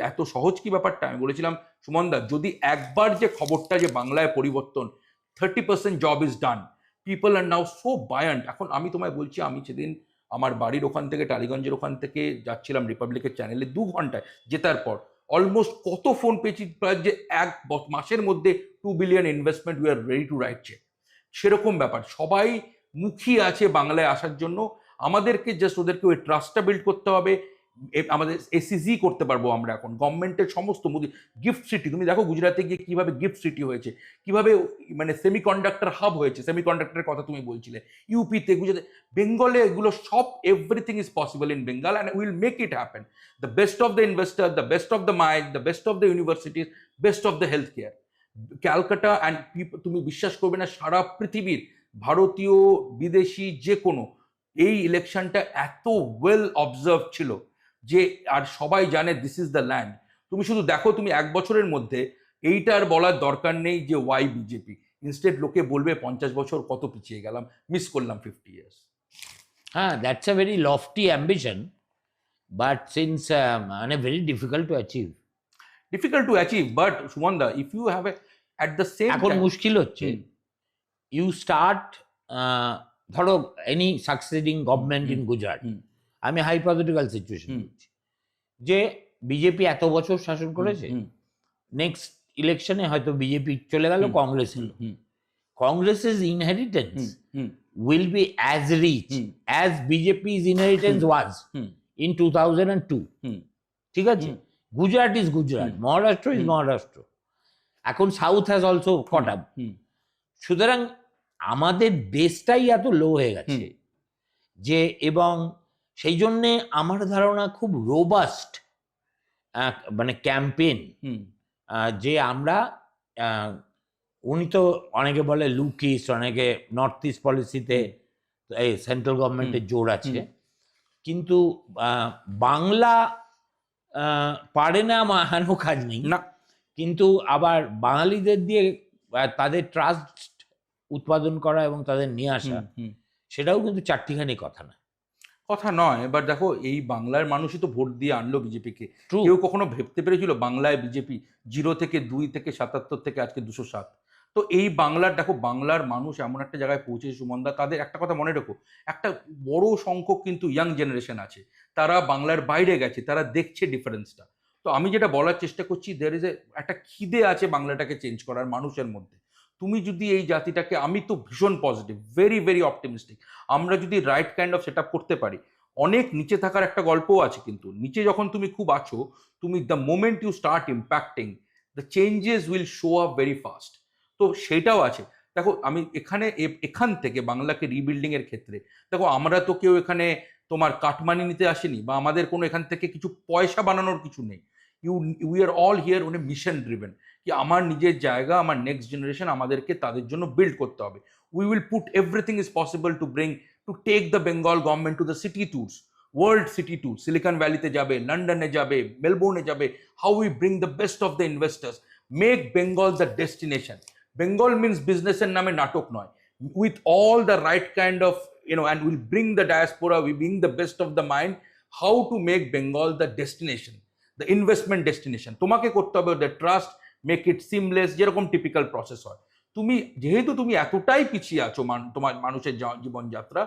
এত সহজ কি ব্যাপারটা, আমি বলেছিলাম সুমনদা, যদি একবার যে খবরটা যে বাংলায় পরিবর্তন, 30% job is done, people are now so buoyant. এখন আমি তোমায় বলছি, আমি সেদিন আমার বাড়ির ওখান থেকে, টালিগঞ্জের ওখান থেকে যাচ্ছিলাম রিপাবলিকের চ্যানেলে 2 ঘন্টায়, জেতার পর অলমোস্ট কত ফোন পেয়েছি, প্রায় যে এক মাসের মধ্যে 2 billion investment, we are ready to write cheque. সেরকম ব্যাপার, সবাই মুখিয়ে আছে বাংলায় আসার জন্য। আমাদেরকে জাস্ট ওদেরকে ওই ট্রাস্টটা বিল্ড করতে হবে। আমাদের এসিজি করতে পারবো আমরা এখন, গভর্নমেন্টের সমস্ত গিফট সিটি, তুমি দেখো গুজরাটে গিয়ে কিভাবে গিফট সিটি হয়েছে, কিভাবে মানে সেমিকন্ডাক্টর হাব হয়েছে, সেমিকন্ডাক্টরের কথা তুমি বলছিলে, ইউপিতে, গুজরাটে, বেঙ্গলে, এগুলো সব, everything is possible in Bengal, and will make it happen. The best of the investor, the best of the mind, the best of the universities, best of the health care, Calcutta and তুমি বিশ্বাস করবে না, সারা পৃথিবীর ভারতীয়, বিদেশি, যে কোনো, এই ইলেকশনটা এত ওয়েল অবজার্ভ ছিল যে, আর সবাই জানে দিস ইজ দ্য ল্যান্ড। তুমি শুধু দেখো, তুমি 1 বছরের মধ্যে এইটার বলার দরকার নেই যে ওয়াই বিজেপি, ইনস্টেড লোকে বলবে 50 বছর কত পিছিয়ে গেলাম, মিস করলাম 50 ইয়ার্স। হ্যাঁ, that's a very lofty ambition, but since মানে very difficult to achieve. Difficult to achieve, but সুমনদা if you have a at the same এখন মুশকিল হচ্ছে, ইউ স্টার্ট, ধরো any succeeding government in Gujarat, আমি হাইপোথেটিক্যাল সিচুয়েশন বলছি, যে বিজেপি এত বছর শাসন করেছে, নেক্সট ইলেকশনে হয়তো বিজেপি চলে গেল, কংগ্রেস এলো, কংগ্রেসের inheritance will be as rich as BJP's inheritance was in 2002. ঠিক আছে, গুজরাট ইজ গুজরাট, মহারাষ্ট্র ইজ মহারাষ্ট্র, এখন south has also caught up. সুতরাং আমাদের বেসটাই এত লো হয়ে গেছে যে, এবং সেই জন্যে আমার ধারণা খুব রোবাস্ট মানে ক্যাম্পেইন, যে আমরা উনি তো অনেকে বলে লুক ইস্ট, অনেকে নর্থ ইস্ট পলিসিতে এই সেন্ট্রাল গভর্নমেন্টের জোর আছে, কিন্তু বাংলা পারে না মাহানো কাজ নেই না, কিন্তু আবার বাঙালিদের দিয়ে তাদের ট্রাস্ট উৎপাদন করা এবং তাদের নিয়ে আসা, সেটাও কিন্তু চারটিখানি কথা না, কথা নয়। এবার দেখো, এই বাংলার মানুষই তো ভোট দিয়ে আনলো বিজেপিকে। কেউ কখনো ভাবতে পেরেছিল বাংলায় বিজেপি 0 থেকে 2 থেকে 77 থেকে আজকে 207? তো এই বাংলার, দেখো বাংলার মানুষ এমন একটা জায়গায় পৌঁছেছে সুমনদা, তাদের একটা কথা মনে রেখো, একটা বড় সংখ্যক কিন্তু ইয়াং জেনারেশন আছে, তারা বাংলার বাইরে গেছে, তারা দেখছে ডিফারেন্সটা। তো আমি যেটা বলার চেষ্টা করছি, দের ইজ একটা খিদে আছে বাংলাটাকে চেঞ্জ করার মানুষের মধ্যে। তুমি যদি এই জাতিটাকে, আমি তো ভীষণ পজিটিভ, ভেরি ভেরি অপটিমিস্টিক, আমরা যদি right kind of set up করতে পারি। অনেক নিচে থাকার একটা গল্পও আছে, কিন্তু নিচে যখন তুমি খুব আছো, তুমি the moment you start impacting, the changes will show up very fast. তো সেটাও আছে। দেখো, আমি এখান থেকে বাংলাকে রিবিল্ডিং এর ক্ষেত্রে, দেখো আমরা তো কেউ এখানে তোমার কাটমানি নিতে আসেনি, বা আমাদের কোনো এখান থেকে কিছু পয়সা বানানোর কিছু নেই। We are all here on a mission driven, কি আমার নিজের জায়গা, আমার নেক্সট জেনারেশন, আমাদেরকে তাদের জন্য বিল্ড করতে হবে। We will put everything is possible to take the Bengal government to the city tours, world city tour, Silicon ভ্যালিতে যাবে, লন্ডনে যাবে, মেলবোর্নে যাবে, how we bring the best of the investors, make Bengal the destination. Bengal means বিজনেসের নামে নাটক নয়, with all the right kind of, and we'll bring the diaspora, we bring the best of the mind, how to make Bengal the destination, the investment destination. তোমাকে করতে হবে the trust, make it seamless, যেরকম typical process হয়। যেহেতু তুমি এতটাই পিছিয়ে আছো তোমার মানুষের জীবনযাত্রা,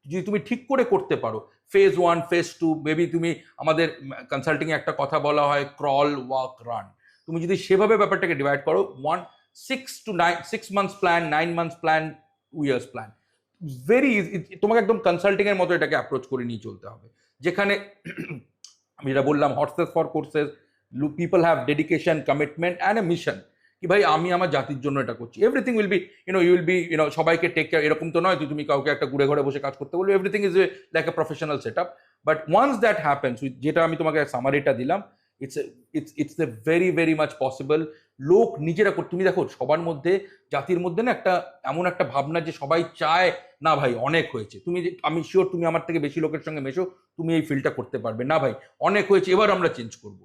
যদি তুমি ঠিক করে করতে পারো, ফেজ 1 ফেজ 2, মেবি তুমি, আমাদের কনসাল্টিং এ একটা কথা বলা হয় ক্রল ওয়াক রান, তুমি যদি সেভাবে ব্যাপারটাকে ডিভাইড করো, 6 months plan, 9 months plan, 2 years plan, very easy. তোমাকে একদম কনসাল্টিং এর মতো এটাকে অ্যাপ্রোচ করে নিয়ে চলতে হবে, যেখানে আমি যেটা বললাম, horses for courses, people have dedication, commitment and a mission, কি ভাই আমি আমার জাতির জন্য এটা করছি। Everything will be, you will be, সবাইকে টেক কেয়ার, এরকম তো নয় তুমি কাউকে একটা ঘুরে ঘরে বসে কাজ করতে বলবে। Everything is like a professional set up, but once that happens, যেটা আমি তোমাকে সামারিটা দিলাম, it's a very very much possible. লোক নিজেরা, তুমি দেখো সবার মধ্যে, জাতির মধ্যে না একটা এমন একটা ভাবনা যে সবাই চায় না ভাই অনেক হয়েছে, আমি শিওর তুমি আমার থেকে বেশি লোকের সঙ্গে মেশো, তুমি এই ফিলটা করতে পারবে, না ভাই অনেক হয়েছে, এবার আমরা চেঞ্জ করব।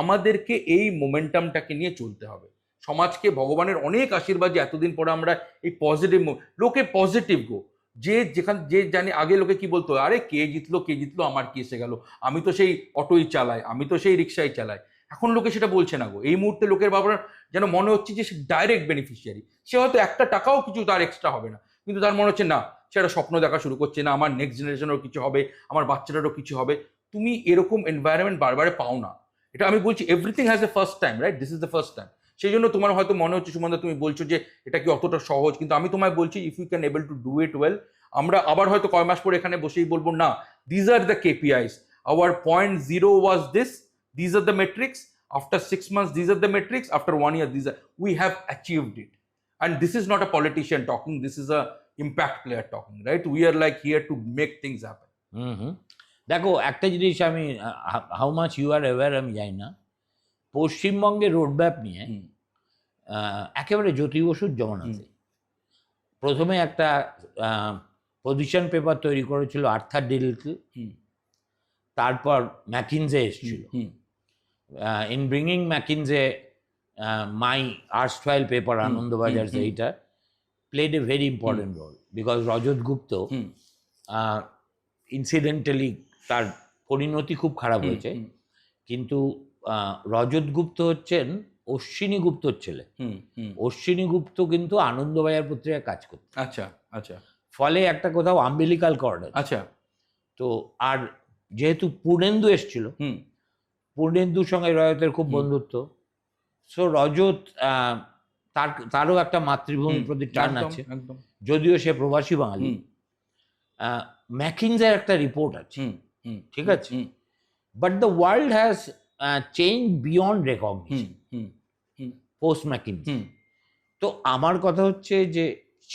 আমাদেরকে এই মোমেন্টামটাকে নিয়ে চলতে হবে। সমাজকে ভগবানের অনেক আশীর্বাদ যে এতদিন পরে আমরা এই পজিটিভ, লোকে পজিটিভ গো, যে জানি আগে লোকে কি বলতো, আরে কে জিতলো আমার কি এসে গেল, আমি তো সেই অটোই চালাই, আমি তো সেই রিক্সাই চালাই। এখন লোকে সেটা বলছে না গো। এই মুহূর্তে লোকের বাবার যেন মনে হচ্ছে যে সে ডাইরেক্ট বেনিফিশিয়ারি, সে হয়তো 1 টাকাও কিছু তার এক্সট্রা হবে না, কিন্তু তার মনে হচ্ছে না, সে একটা স্বপ্ন দেখা শুরু করছে, না আমার নেক্সট জেনারেশনেরও কিছু হবে, আমার বাচ্চাটারও কিছু হবে। তুমি এরকম এনভায়রনমেন্ট বারবার পাও না। এটা আমি বলছি, everything has a first time, right? This is the first time. সেই জন্য তোমার হয়তো মনে হচ্ছে সুমনদা, তুমি বলছো যে এটা কি অতটা সহজ, কিন্তু আমি তোমায় বলছি, if you can able to do it well, আমরা আবার হয়তো কয় মাস পরে এখানে বসেই বলবো, না these are the KPIs, our 0.0 was this, these are the metrics, after 6 months these are the metrics, after 1 year we have achieved it. And this is not a politician talking, this is a impact player talking, right? We are like here to make things happen. দেখো, একটা জিনিস আমি, how much you are aware আমি জানি না, পশ্চিমবঙ্গের roadmap নিয়ে একেবারে জ্যোতি বসুর জমানাতে প্রথমে একটা পজিশন পেপার তৈরি করেছিল আর্থার ডিলকে, তারপর ম্যাকিনজে এসেছিল, in bringing McKinsey, my erstwhile paper Anandabazar এইটা played a very important role because Rajat Gupta incidentally তার পরিণতি খুব খারাপ হয়েছে, কিন্তু রজত গুপ্ত হচ্ছেন অশ্বিনী গুপ্তর ছেলে। অশ্বিনী গুপ্ত কিন্তু আনন্দবাজার পত্রিকায় কাজ করত। আচ্ছা আচ্ছা। ফলে একটা কোথাও আম্বিলিকাল কর্ড আছে। আচ্ছা। তো আর যেহেতু পূর্ণেন্দু এসছিল, পূর্ণেন্দুর সঙ্গে রজতের খুব বন্ধুত্ব, সো রজত তারও একটা মাতৃভূমির প্রতি টান আছে, যদিও সে প্রবাসী বাঙালি। ম্যাকিনজের একটা রিপোর্ট আছে, ঠিক আছে, but the world has change beyond recognition post McKinsey. তো আমার কথা হচ্ছে যে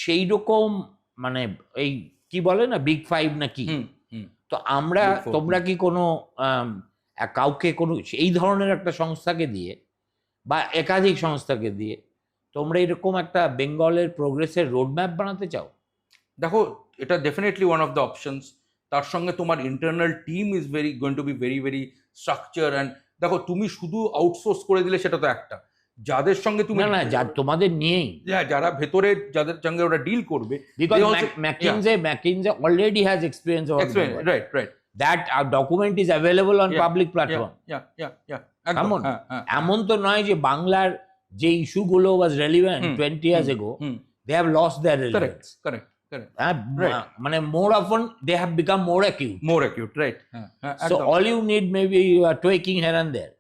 সেই রকম মানে এই কি বলে না বিগ ফাইভ নাকি, তো আমরা তোমরা কি কোনো কাউকে কোনো এই ধরনের একটা সংস্থাকে দিয়ে বা একাধিক সংস্থাকে দিয়ে তোমরা এরকম একটা বেঙ্গলের প্রোগ্রেসের রোডম্যাপ বানাতে চাও? দেখো, এটা definitely one of the options. তার সঙ্গে তোমার internal team is going to be very very structure. And দেখো, তুমি শুধু আউটসোর্স করে দিলে সেটা তো একটা, যাদের সঙ্গে তুমি না যা তোমাদের নিয়েই যারা ভেতরে যাদের সঙ্গে ওরা ডিল করবে, because McKinsey already has experience on right that document is available on public platform. এমন তো নয় যে বাংলার যে ইস্যুগুলো was relevant 20 years ago they have lost their relevance. Correct. মানে more often they have become more acute, right. So all you need maybe you are tweaking here and there.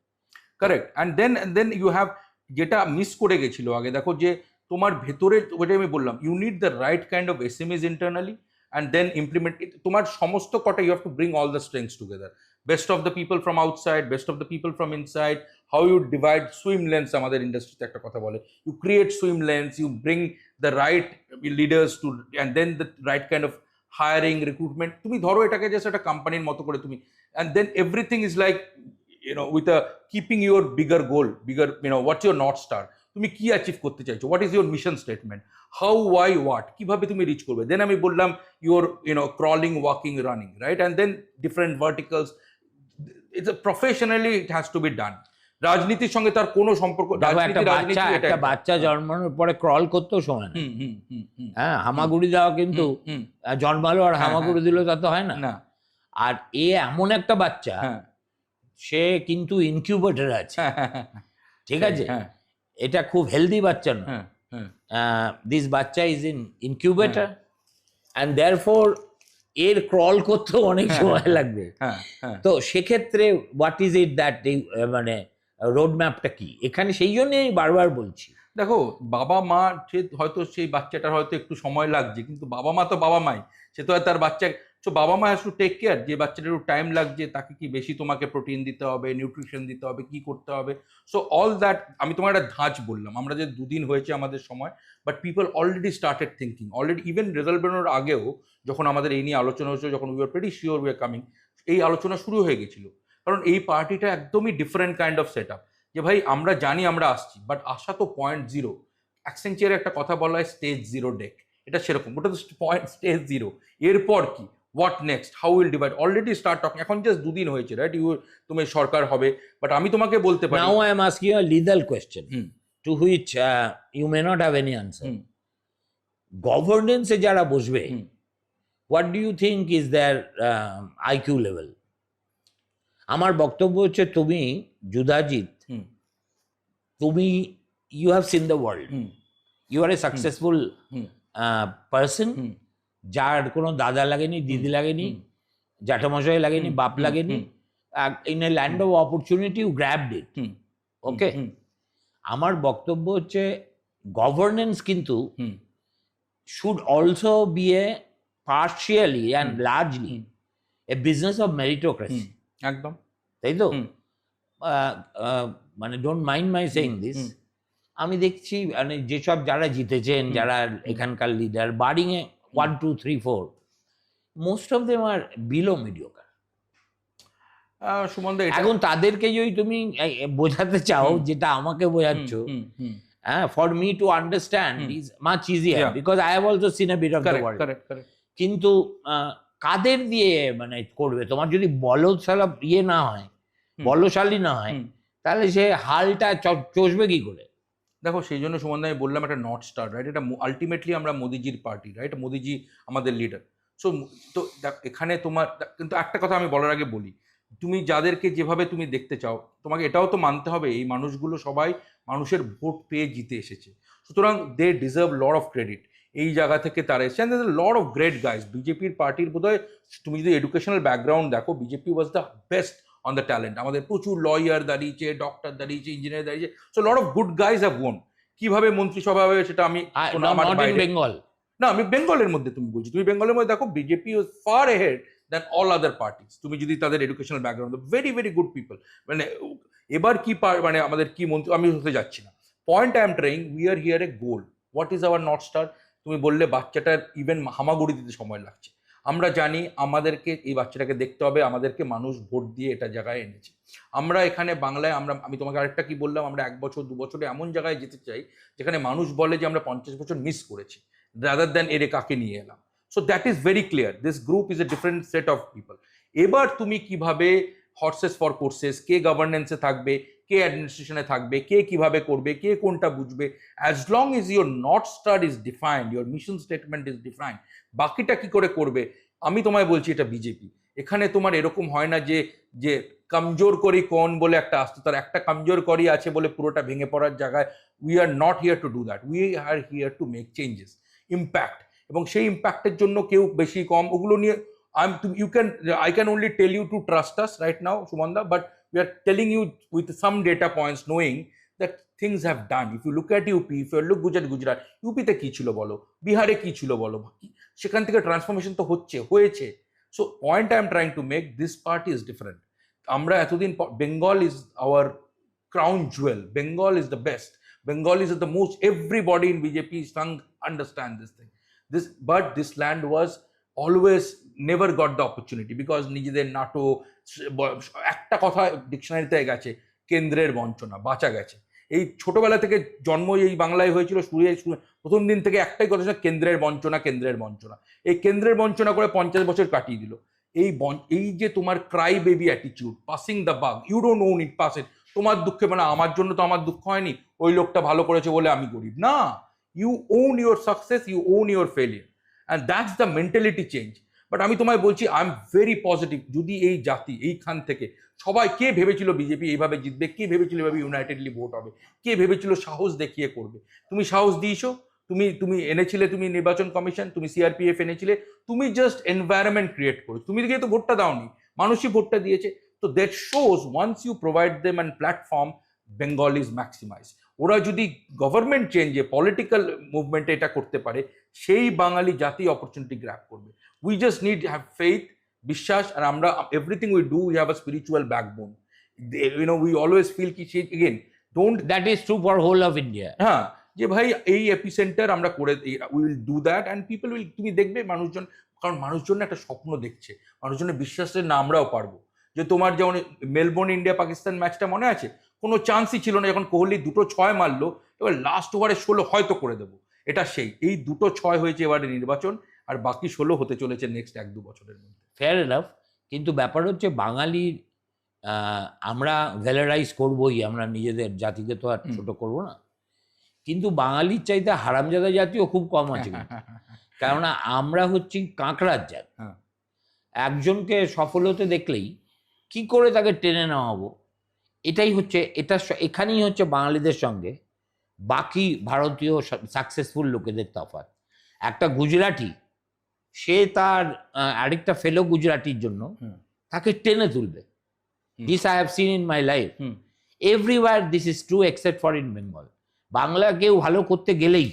Correct. And then you have যেটা miss করে গেছিল আগে, দেখো যে তোমার ভেতরে, ওইটাই আমি বললাম, you need the right kind of SMEs internally and then implement it. তোমার সমস্ত কটা you have to bring all the strengths together. Best of the people from outside, best of the people from inside. How you divide swim lanes, আমাদের ইন্ডাস্ট্রিতে একটা কথা বলে, you create swim lanes, you bring the right leaders to, and then the right kind of hiring, recruitment. তুমি ধরো এটাকে just একটা কোম্পানির মতো করে তুমি, and then everything is like, you know, with a keeping your bigger goal, what's your north star, তুমি কি অ্যাচিভ করতে চাইছো, what is your mission statement, how, why, what, কিভাবে তুমি রিচ করবে। দেন আমি বললাম your crawling, walking, running, right, and then different verticals. It's a professionally it has to be done. রাজনীতির সঙ্গে তার কোনো সম্পর্ক, একটা বাচ্চা জন্মানোর পরে ক্রল করতেও সময় না। হ্যাঁ, হামাগুড়ি দেওয়া কিন্তু জন্মালো আর হামাগুড়ি দিল তা তো হয় না। আর এ এমন একটা বাচ্চা, সে কিন্তু ইনকিউবেটরে আছে, ঠিক আছে, এটা খুব হেলদি বাচ্চা না। দিস বাচ্চা is in incubator and therefore এর ক্রল করতেও অনেক সময় লাগবে। তো সেক্ষেত্রে হোয়াট ইজ ইট দ্যাট মানে রোড ম্যাপটা কি এখানে, সেই জন্যই বারবার বলছি। দেখো, বাবা মা হয়তো সেই বাচ্চাটার হয়তো একটু সময় লাগছে, কিন্তু বাবা মা তো বাবা মাই, সে তো আর তার বাচ্চা, সো বাবা মা হ্যাজ টু টেক কেয়ার। যে বাচ্চাটার একটু টাইম লাগছে, তাকে কি বেশি তোমাকে প্রোটিন দিতে হবে, নিউট্রিশন দিতে হবে, কি করতে হবে, সো অল দ্যাট। আমি তোমার একটা ধাঁচ বললাম, আমরা যে 2 দিন হয়েছে আমাদের সময়, but people already started thinking, already even result বেরোনোর আগেও যখন আমাদের এই নিয়ে আলোচনা হয়েছিল, যখন we are pretty sure we are coming, এই আলোচনা শুরু হয়ে গেছিল। কারণ এই পার্টিটা একদমই different kind of set up, যে ভাই আমরা জানি আমরা আসছি, বাট আসা তো .0। অ্যাক্সেঞ্চারে একটা কথা বলা হয় স্টেজ 0 ডেক, এটা সেরকম, ওটা তো স্টেজ 0। এরপর কি, what next, how will divide, already start talking. এখন জাস্ট 2 দিন হয়েছে, রাইট, তুমি সরকার হবে, বাট আমি তোমাকে বলতে পারি, now I am asking you a legal question to which you may not have any answer. গভর্নেন্সে যারা বসবে, what do you think is their IQ level? আমার বক্তব্য হচ্ছে, তুমি যুধাজিৎ, তুমি you have seen the world, you are a successful person, যার কোনো দাদা লাগেনি, দিদি লাগেনি, জ্যাঠামশাই লাগেনি, বাপ লাগেনি, in a land of opportunity you grabbed it, okay. আমার বক্তব্য হচ্ছে, গভর্নেন্স কিন্তু should also be a partially and largely a business of meritocracy. একদম তাই তো? মানে don't mind my saying this, আমি দেখছি মানে যেসব যারা জিতেছেন, যারা এখানকার লিডার, বারিংয়ে 1, 2, 3, 4, most of them are below mediocre. সুমনদা, এখন তাদেরকে যদি তুমি বোঝাতে চাও, যেটা আমাকে বোঝাচ্ছ, for me two understand is much easier, because I have also seen a bit of the world. কিন্তু কাদের দিয়ে মানে করবে? তোমার যদি বলশালী না হয়, তাহলে সে হালটা চষবে কি করে? দেখো সেই জন্য সুমন আমি বললাম একটা নর্থ স্টার, রাইট? এটা আলটিমেটলি আমরা মোদিজির পার্টি, রাইট? মোদিজি আমাদের লিডার। সো তো এখানে তোমার কিন্তু একটা কথা আমি বলার আগে বলি, তুমি যাদেরকে যেভাবে তুমি দেখতে চাও, তোমাকে এটাও তো মানতে হবে এই মানুষগুলো সবাই মানুষের ভোট পেয়ে জিতে এসেছে, সুতরাং they deserve lot of credit. এই জায়গা থেকে তারা এসেছে, লট অফ গ্রেট গাইজ। বিজেপির পার্টির বোধহয় তুমি যদি এডুকেশনাল ব্যাকগ্রাউন্ড দেখো, BJP was the best on the talent. আমাদের প্রচুর লয়ার দাঁড়িয়েছে, ডক্টর দাঁড়িয়েছে, ইঞ্জিনিয়ার দাঁড়িয়েছে, so lot of good guys have won. কিভাবে মন্ত্রিসভা হবে সেটা আমি বেঙ্গল না, আমি বেঙ্গলের মধ্যে তুমি বলছি, তুমি বেঙ্গলের মধ্যে দেখো BJP is far ahead than all other parties. তুমি যদি তাদের educational background, very very good people. মানে এবার কি মানে আমাদের কি মন্ত্রী, আমি হতে যাচ্ছি না, point I am trying, we are here A goal. What is hour north star? তুমি বললে বাচ্চাটার ইভেন হামাগুড়ি দিতে সময় লাগছে। আমরা জানি আমাদেরকে এই বাচ্চাটাকে দেখতে হবে, আমাদেরকে মানুষ ভোট দিয়ে এটা জায়গায় এনেছে। আমরা এখানে বাংলায় আমি তোমাকে আরেকটা কি বললাম, আমরা 1 বছর 2 বছরে এমন জায়গায় যেতে চাই যেখানে মানুষ বলে যে আমরা 50 বছর মিস করেছি, rather than এরে কাকে নিয়ে এলাম। So that is very clear, this group is a different set of people. এবার তুমি কিভাবে হর্সেস ফর কোর্সেস, কে গভর্নেন্সে থাকবে, কে অ্যাডমিনিস্ট্রেশনে থাকবে, কে কিভাবে করবে, কে কোনটা বুঝবে, as long is your north star is defined, your mission statement is defined, বাকিটা কি করে করবে? আমি তোমায় বলছি এটা বিজেপি। এখানে তোমার এরকম হয় না যে যে কমজোর করি কোন বলে একটা আসতো, তার একটা কমজোর করি আছে বলে পুরোটা ভেঙে পড়ার জায়গায়। We are not here to do that, we are here to make changes, impact. এবং সেই ইম্প্যাক্টের জন্য কেউ বেশি কম ওগুলো নিয়ে I can only tell you to trust us right now, Sumanda, but we are telling you with some data points, knowing that things have done. If you look at UP, if you look Gujarat, UP তে কি ছিল বলো, বিহারে কি ছিল বলো, সেখান থেকে ট্রান্সফরমেশন তো হয়েছে। So point I am trying to make, this party is different. আমরা এতদিন Bengal is our crown Jewel, Bengal is the best, Bengal is the most, everybody in BJP understand this thing. But this land was always never got the opportunity because নিজেদের NATO, একটা কথা ডিকশনারিতে গেছে, কেন্দ্রের বঞ্চনা, বাঁচা গেছে। এই ছোটবেলা থেকে জন্ম এই বাংলায় হয়েছিল, প্রথম দিন থেকে একটাই কথা ছিল, কেন্দ্রের বঞ্চনা, কেন্দ্রের বঞ্চনা। এই কেন্দ্রের বঞ্চনা করে 50 বছর কাটিয়ে দিল। এই যে তোমার cry baby attitude, passing the buck, you don't own it, pass it. তোমার দুঃখে মানে আমার জন্য তো আমার দুঃখ হয়নি, ওই লোকটা ভালো করেছে বলে আমি গরিব না। You own your success, you own your failure, and that's the mentality change. But আমি তোমায় বলছি, আই এম ভেরি পজিটিভ। যদি এই জাতি এইখান থেকে সবাই, কে ভেবেছিল বিজেপি এইভাবে জিতবে, কে ভেবেছিল এইভাবে ইউনাইটেডলি ভোট হবে, কে ভেবেছিল সাহস দেখিয়ে করবে? তুমি সাহস দিয়েছো, তুমি এনেছিলে, তুমি নির্বাচন কমিশন, তুমি সিআরপিএফ এনেছিলে, তুমি জাস্ট এনভায়রনমেন্ট ক্রিয়েট করো, তুমি গিয়ে তো ভোটটা দাওনি, মানুষই ভোটটা দিয়েছে। তো that shows once you provide them and platform, Bengal is maximize. ওরা যদি গভর্নমেন্ট চেঞ্জে, পলিটিক্যাল মুভমেন্টে এটা করতে পারে, সেই বাঙালি জাতি অপরচুনিটি গ্র্যাব করবে। We just need have faith, বিশ্বাস। আর আমরা everything we do, we have a spiritual backbone. We always feel কি again don't, that is true for whole of India. হ্যাঁ, যে ভাই এই এপিসেন্টার আমরা করে, we will do that and people will, তুমি দেখবে মানুষজন, কারণ মানুষজন একটা স্বপ্ন দেখছে, মানুষজনের বিশ্বাসের না আমরাও পারবো। যে তোমার যেমন মেলবোর্ন ইন্ডিয়া পাকিস্তান ম্যাচটা মনে আছে, কোনো চান্সই ছিল না, যখন কোহলি 2টো 6 মারলো, এবার লাস্ট ওভারে 16 হয়তো করে দেবো, এটা সেই এই 2টো 6 হয়েছে এবারে নির্বাচন, আর বাকি 16 হতে চলেছে নেক্সট 1-2 বছরের মধ্যে। Fair enough. কিন্তু ব্যাপার হচ্ছে বাঙালির, আমরা ভ্যালারাইজ করবোই, আমরা নিজেদের জাতিকে তো আর ছোট করবো না, কিন্তু বাঙালির চাইতে হারামজাদা জাতিও খুব কম আছে। কেননা আমরা হচ্ছি কাঁকড়ার জাত। একজনকে সফল হতে দেখলেই কি করে তাকে টেনে নেওয়াবো, এটাই হচ্ছে, এখানেই হচ্ছে বাঙালিদের সঙ্গে বাকি ভারতীয় সাকসেসফুল লোকেদের তফাৎ। একটা গুজরাটি, সে তার আরেকটা ফেলো গুজরাটির জন্য তাকে টেনে তুলবে। This I have seen in my life, everywhere this is true except for in Bengal. Bangla কেউ ভালো করতে গেলেই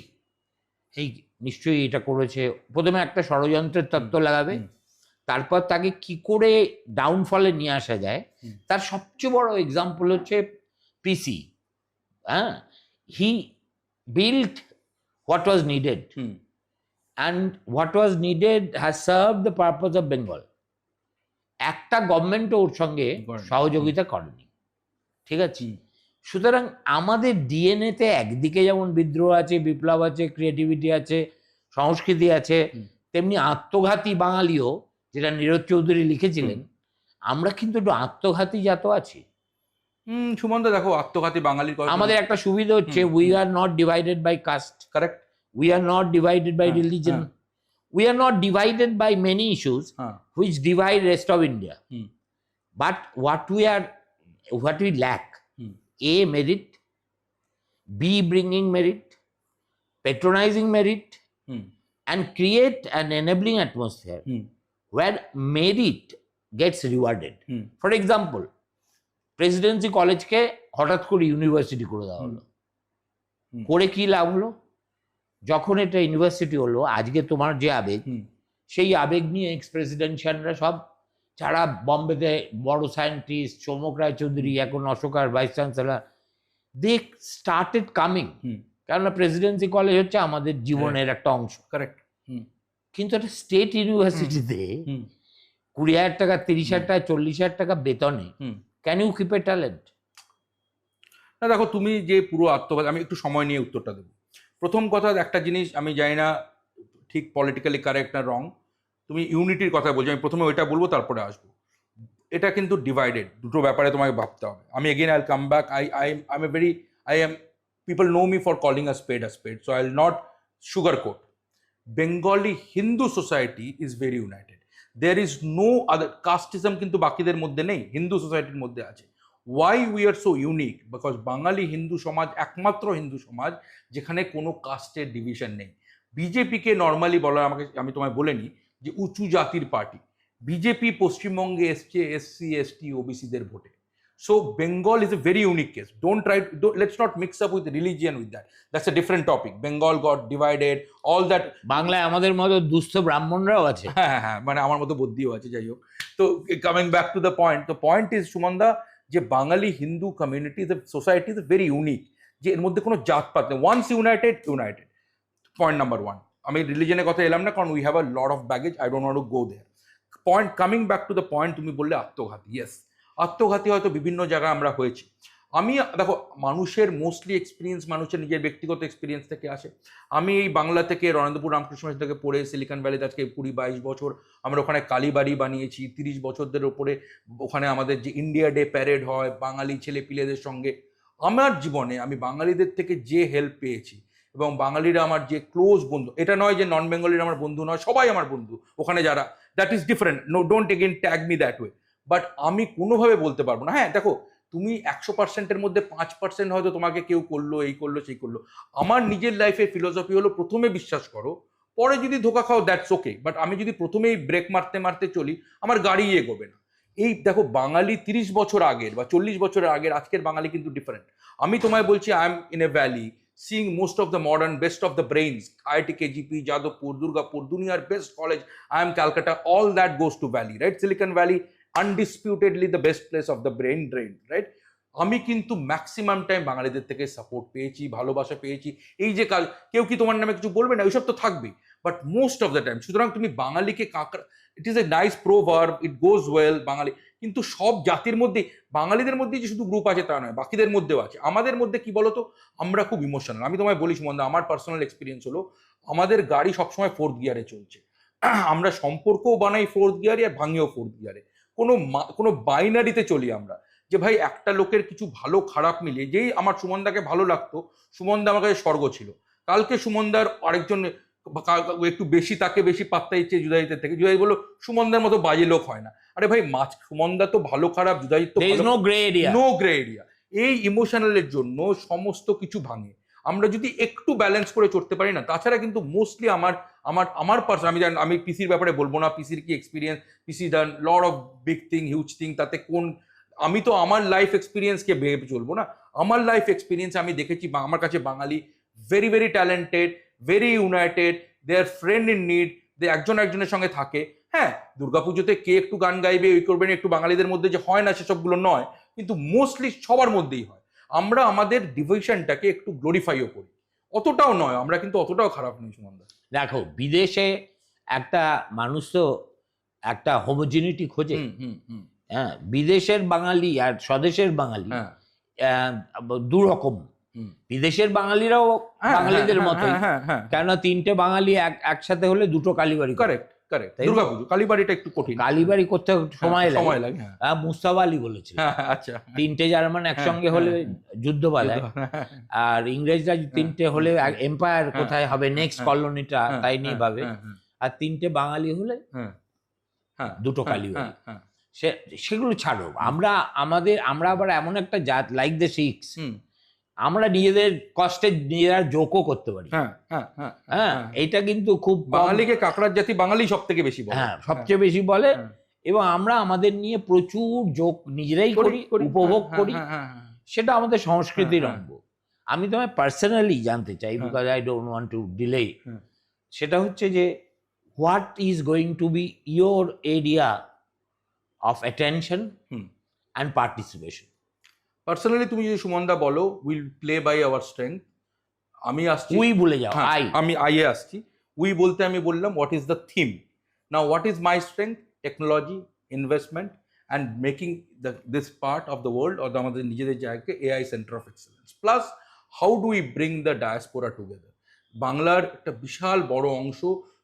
এই নিশ্চয়ই এটা করেছে, প্রথমে একটা ষড়যন্ত্রের তত্ত্ব লাগাবে, তারপর তাকে কি করে ডাউনফলে নিয়ে আসা যায়, তার সবচেয়ে বড় এক্সাম্পল হচ্ছে পিসি। হ্যাঁ, he built what was needed, and what was needed has serve the purpose of Bengal. একটা গভর্নমেন্টও ওর সঙ্গে সহযোগিতা করেনি, ঠিক আছে? সুতরাং আমাদের ডিএনএতে একদিকে যেমন বিদ্রোহ আছে, বিপ্লব আছে, ক্রিয়েটিভিটি আছে, সংস্কৃতি আছে, তেমনি আত্মঘাতী বাঙালিও, যেটা নীরজ চৌধুরী লিখেছিলেন, আমরা কিন্তু একটু আত্মঘাতী জাত আছি। সুমনদা দেখো আত্মঘাতী বাঙালির কথা আমাদের একটা সুবিধা হচ্ছে, we are not divided by caste, correct, we are not divided by religion, we are not divided by many issues which divide rest of India. But what we lack, A, merit, B, bringing merit, patronizing merit, and create an enabling atmosphere where merit gets rewarded. For example, Presidency কলেজকে হঠাৎ করে university করে দেওয়া হলো, করে কি লাভ হলো? যখন এটা ইউনিভার্সিটি হলো, আজকে তোমার যে আবেগ, সেই আবেগ নিয়ে এক্স প্রেসিডেন্সিয়ালরা সব, যারা বম্বেতে বড় সায়েন্টিস্ট, সৌমক রায়চৌধুরী, এখন অশোকার vice chancellor, they started coming. কেননা প্রেসিডেন্সি কলেজ হচ্ছে আমাদের জীবনের একটা অংশ। কারেক্ট। কিন্তু একটা স্টেট ইউনিভার্সিটিতে 20,000 টাকা, 30,000 টাকা, 40,000 টাকা বেতনে can you keep a talent? না দেখো, তুমি যে পুরো আত্মঘাত, আমি একটু সময় নিয়ে উত্তরটা দেবো। প্রথম কথা, একটা জিনিস আমি জানি না ঠিক পলিটিক্যালি কারেক্ট না রং, তুমি ইউনিটির কথা বলছো, আমি প্রথমে ওইটা বলবো তারপরে আসবো। এটা কিন্তু ডিভাইডেড, দুটো ব্যাপারে তোমাকে ভাবতে হবে। আমি again I come back, people know me for calling a spade, so I'll not sugarcoat. Bengali Hindu society is very united. There is no other casteism কিন্তু বাকিদের মধ্যে নেই, হিন্দু সোসাইটির মধ্যে আছে। Why we are so unique? Because বাঙালি হিন্দু সমাজ একমাত্র হিন্দু সমাজ যেখানে কোনো কাস্টের ডিভিশন নেই। বিজেপিকে নর্মালি বলা, আমি তোমায় বলে নিই যে উঁচু জাতির পার্টি। বিজেপি পশ্চিমবঙ্গে এসছে এসসি, এসটি, ওবিসিদের ভোটে। So Bengal is a very unique case. Let's not mix up with religion with that. That's a different topic. Bengal got divided, all that. বাংলায় আমাদের মতো দুস্থ ব্রাহ্মণরাও আছে। হ্যাঁ, মানে আমার মতো বুদ্ধিও আছে, যাই হোক। তো coming back to the point, the point is, সুমনদা, যে Bangali Hindu community, the society is very unique, যে এর মধ্যে কোনো জাতপাত নেই। Once United. পয়েন্ট নাম্বার 1, আমি রিলিজনের কথা এলাম না, কারণ we have a lot of baggage, I don't want to go there. Point, coming back to the point, তুমি বললে আত্মঘাতী। ইয়েস, আত্মঘাতী হয়তো বিভিন্ন জায়গায় আমরা হয়েছি। আমি দেখো, মানুষের মোস্টলি এক্সপিরিয়েন্স মানুষের নিজের ব্যক্তিগত এক্সপিরিয়েন্স থেকে আসে। আমি এই বাংলা থেকে রণেন্দ্রপুর রামকৃষ্ণ মিশন থেকে পড়ে সিলিকন ভ্যালিতে আজকে 20-22 বছর আমরা ওখানে কালীবাড়ি বানিয়েছি। 30 বছরদের ওপরে ওখানে আমাদের যে ইন্ডিয়া ডে প্যারেড হয় বাঙালি ছেলে পিলেদের সঙ্গে। আমার জীবনে আমি বাঙালিদের থেকে যে হেল্প পেয়েছি, এবং বাঙালিরা আমার যে ক্লোজ বন্ধু, এটা নয় যে নন বেঙ্গলির আমার বন্ধু নয়, সবাই আমার বন্ধু ওখানে যারা, that is different. No, don't again tag me that way. But আমি কোনোভাবে বলতে পারবো না, হ্যাঁ দেখো, তুমি 100%-এর মধ্যে 5% হয়তো তোমাকে কেউ করলো, এই করলো, সেই করলো। আমার নিজের লাইফের ফিলোসফি হলো, প্রথমে বিশ্বাস করো, পরে যদি ধোকা খাও দ্যাটস ওকে, বাট আমি যদি প্রথমেই ব্রেক মারতে মারতে চলি, আমার গাড়ি এগোবে না। এই দেখো, বাঙালি 30 বছর আগের বা 40 বছরের আগের আজকের বাঙালি কিন্তু ডিফারেন্ট। আমি তোমায় বলছি, I am in a valley, seeing most of the modern, best of the brains, IIT KGP, Jadavpur, Durgapur, Duniyar best college, I am Calcutta, all that goes to Valley, right? Silicon Valley, undisputedly the best place of the brain drain, right? আমি কিন্তু maximum time বাঙালিদের থেকে support পেয়েছি, ভালোবাসা পেয়েছি। এই যে কাল কেউ কি তোমার নামে কিছু বলবে না, ওইসব তো থাকবেই, but most of the time. সুতরাং তুমি বাঙালিকে কাঁকড়া, it is a nice proverb, it goes well, Bangali. কিন্তু সব জাতির মধ্যে, বাঙালিদের মধ্যেই যে শুধু গ্রুপ আছে তা নয়, বাকিদের মধ্যেও আছে। আমাদের মধ্যে কি বলতো, আমরা খুব ইমোশনাল। আমি তোমায় বলি সুমনদা, আমার পার্সোনাল এক্সপিরিয়েন্স হলো, আমাদের গাড়ি সবসময় 4th গিয়ারে চলছে। আমরা সম্পর্কও বানাই 4th গিয়ারে, আর ভাঙিও 4th গিয়ারে। কোনো বাইনারিতে চলি আমরা, যে ভাই একটা লোকের কিছু ভালো খারাপ মিলিয়ে, যেই আমার সুমনদাকে ভালো লাগতো, সুমনদা আমার কাছে স্বর্গ ছিল। কালকে সুমনদার আরেকজন একটু বেশি, তাকে বেশি পাত্তা দিচ্ছে জুদাইতের থেকে, জুদাই বললো সুমনদার মতো বাজে লোক হয় না। আরে ভাই, সুমনদা তো ভালো খারাপ, জুদাইত তো নো গ্রে এরিয়া। এই ইমোশনালের জন্য সমস্ত কিছু ভাঙে। আমরা যদি একটু ব্যালেন্স করে চলতে পারি না, তাছাড়া কিন্তু মোস্টলি আমার পার্সন, আমি পিসির ব্যাপারে বলবো না, পিসির কি experience, PC done lot of big thing, huge thing, তাতে কোন, আমি তো আমার লাইফ এক্সপিরিয়েন্সকে ভেবে চলবো না। আমার লাইফ এক্সপিরিয়েন্স আমি দেখেছি, আমার কাছে Bangali very very talented, very united, they are friend in need, they একজন একজনের সঙ্গে থাকে। হ্যাঁ, দুর্গাপুজোতে কে একটু গান গাইবে, ওই করবেন, একটু বাঙালিদের মধ্যে যে হয় না সেসবগুলো নয়, কিন্তু মোস্টলি সবার মধ্যেই হয়। আমরা আমাদের ডিভিশনটাকে একটু গ্লোরিফাইও করি, অতটাও নয়, আমরা কিন্তু অতটাও খারাপ নই সুমনদা। দেখো, বিদেশে একটা মানুষ তো একটা হোমোজিনিটি খোঁজে। হ্যাঁ, বিদেশের বাঙালি আর স্বদেশের বাঙালি দু রকম। বিদেশের বাঙালিরাও বাঙালিদের মতোই, কেননা 3টে বাঙালি একসাথে হলে 2টো কালীবাড়ি। কারেক্ট। কারেক্ট। তাই তো? দুর্গাপুজো, কালীবাড়িটা একটু কঠিন। কালীবাড়ি করতে সময় লাগে। সময় লাগে, হ্যাঁ। মুস্তাফা আলী বলেছিল হ্যাঁ, আচ্ছা। 3টে জার্মান একসঙ্গে হ্যাঁ, হলে হ্যাঁ, যুদ্ধ পালায়, আর ইংরেজরা 3টে হলে এম্পায়ার কোথায় হবে, নেক্সট কলোনিটা তাই নিয়ে ভাবে, আর 3টে বাঙালি হলে দুটো কালীবাড়ি। সেগুলো ছাড়ো, আমরা আবার এমন একটা জাত, লাইক দ্য শিখস, আমরা নিজেদের কষ্টে নিজেরা জোকও করতে পারি। হ্যাঁ, এইটা কিন্তু খুব বাঙালিকে কাকড়ার জাতি বাঙালি সব থেকে বেশি বলে। হ্যাঁ, সবচেয়ে বেশি বলে, এবং আমরা আমাদের নিয়ে প্রচুর জোক নিজেরাই করি, উপভোগ করি, সেটা আমাদের সংস্কৃতির অঙ্গ। আমি তোমায় পার্সোনালি জানতে চাই, because I don't want to delay, সেটা হচ্ছে যে what is going to be your area of attention and participation? Personally তুমি যদি সুমনদা বলো, will play by our strength. আমি আসছি, উই বলে যাও, আমি আইয়ে আসছি। উই বলতে আমি বললাম what is the theme. Now what is my strength? Technology, investment and making this part of the world, or আমাদের নিজেদের জায়গাকে AI centre of excellence. Plus how do we bring the diaspora together. বাংলার একটা বিশাল বড় অংশ,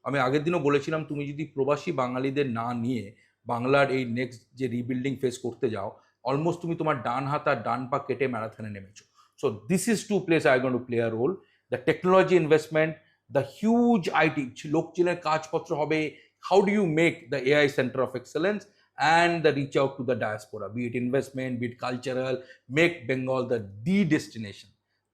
আমি আগের দিনও বলেছিলাম, তুমি যদি প্রবাসী বাঙালিদের না নিয়ে বাংলার এই নেক্সট যে রিবিল্ডিং ফেস করতে যাও, অলমোস্ট তুমি তোমার ডান হাত আর ডান পা কেটে ম্যারাথনে নেমেছো। So this is to place I going to play a role. The technology investment, the huge IT, লোকজনের কাজপত্র হবে, how do you make the AI centre of excellence and the reach out to the diaspora, be it investment, be it cultural, make Bengal the destination,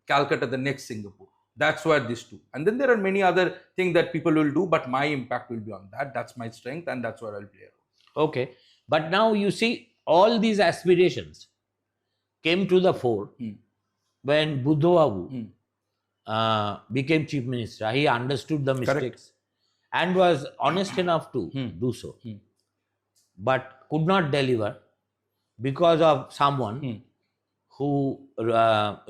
Calcutta the next Singapore. That's where these two, and then there are many other things that people will do, but my impact will be on that. That's my strength, and that's where I'll play a role. Okay, but now you see all these aspirations came to the fore when Buddha Babu became chief minister. He understood the mistakes and was honest enough to do so, but could not deliver because of someone who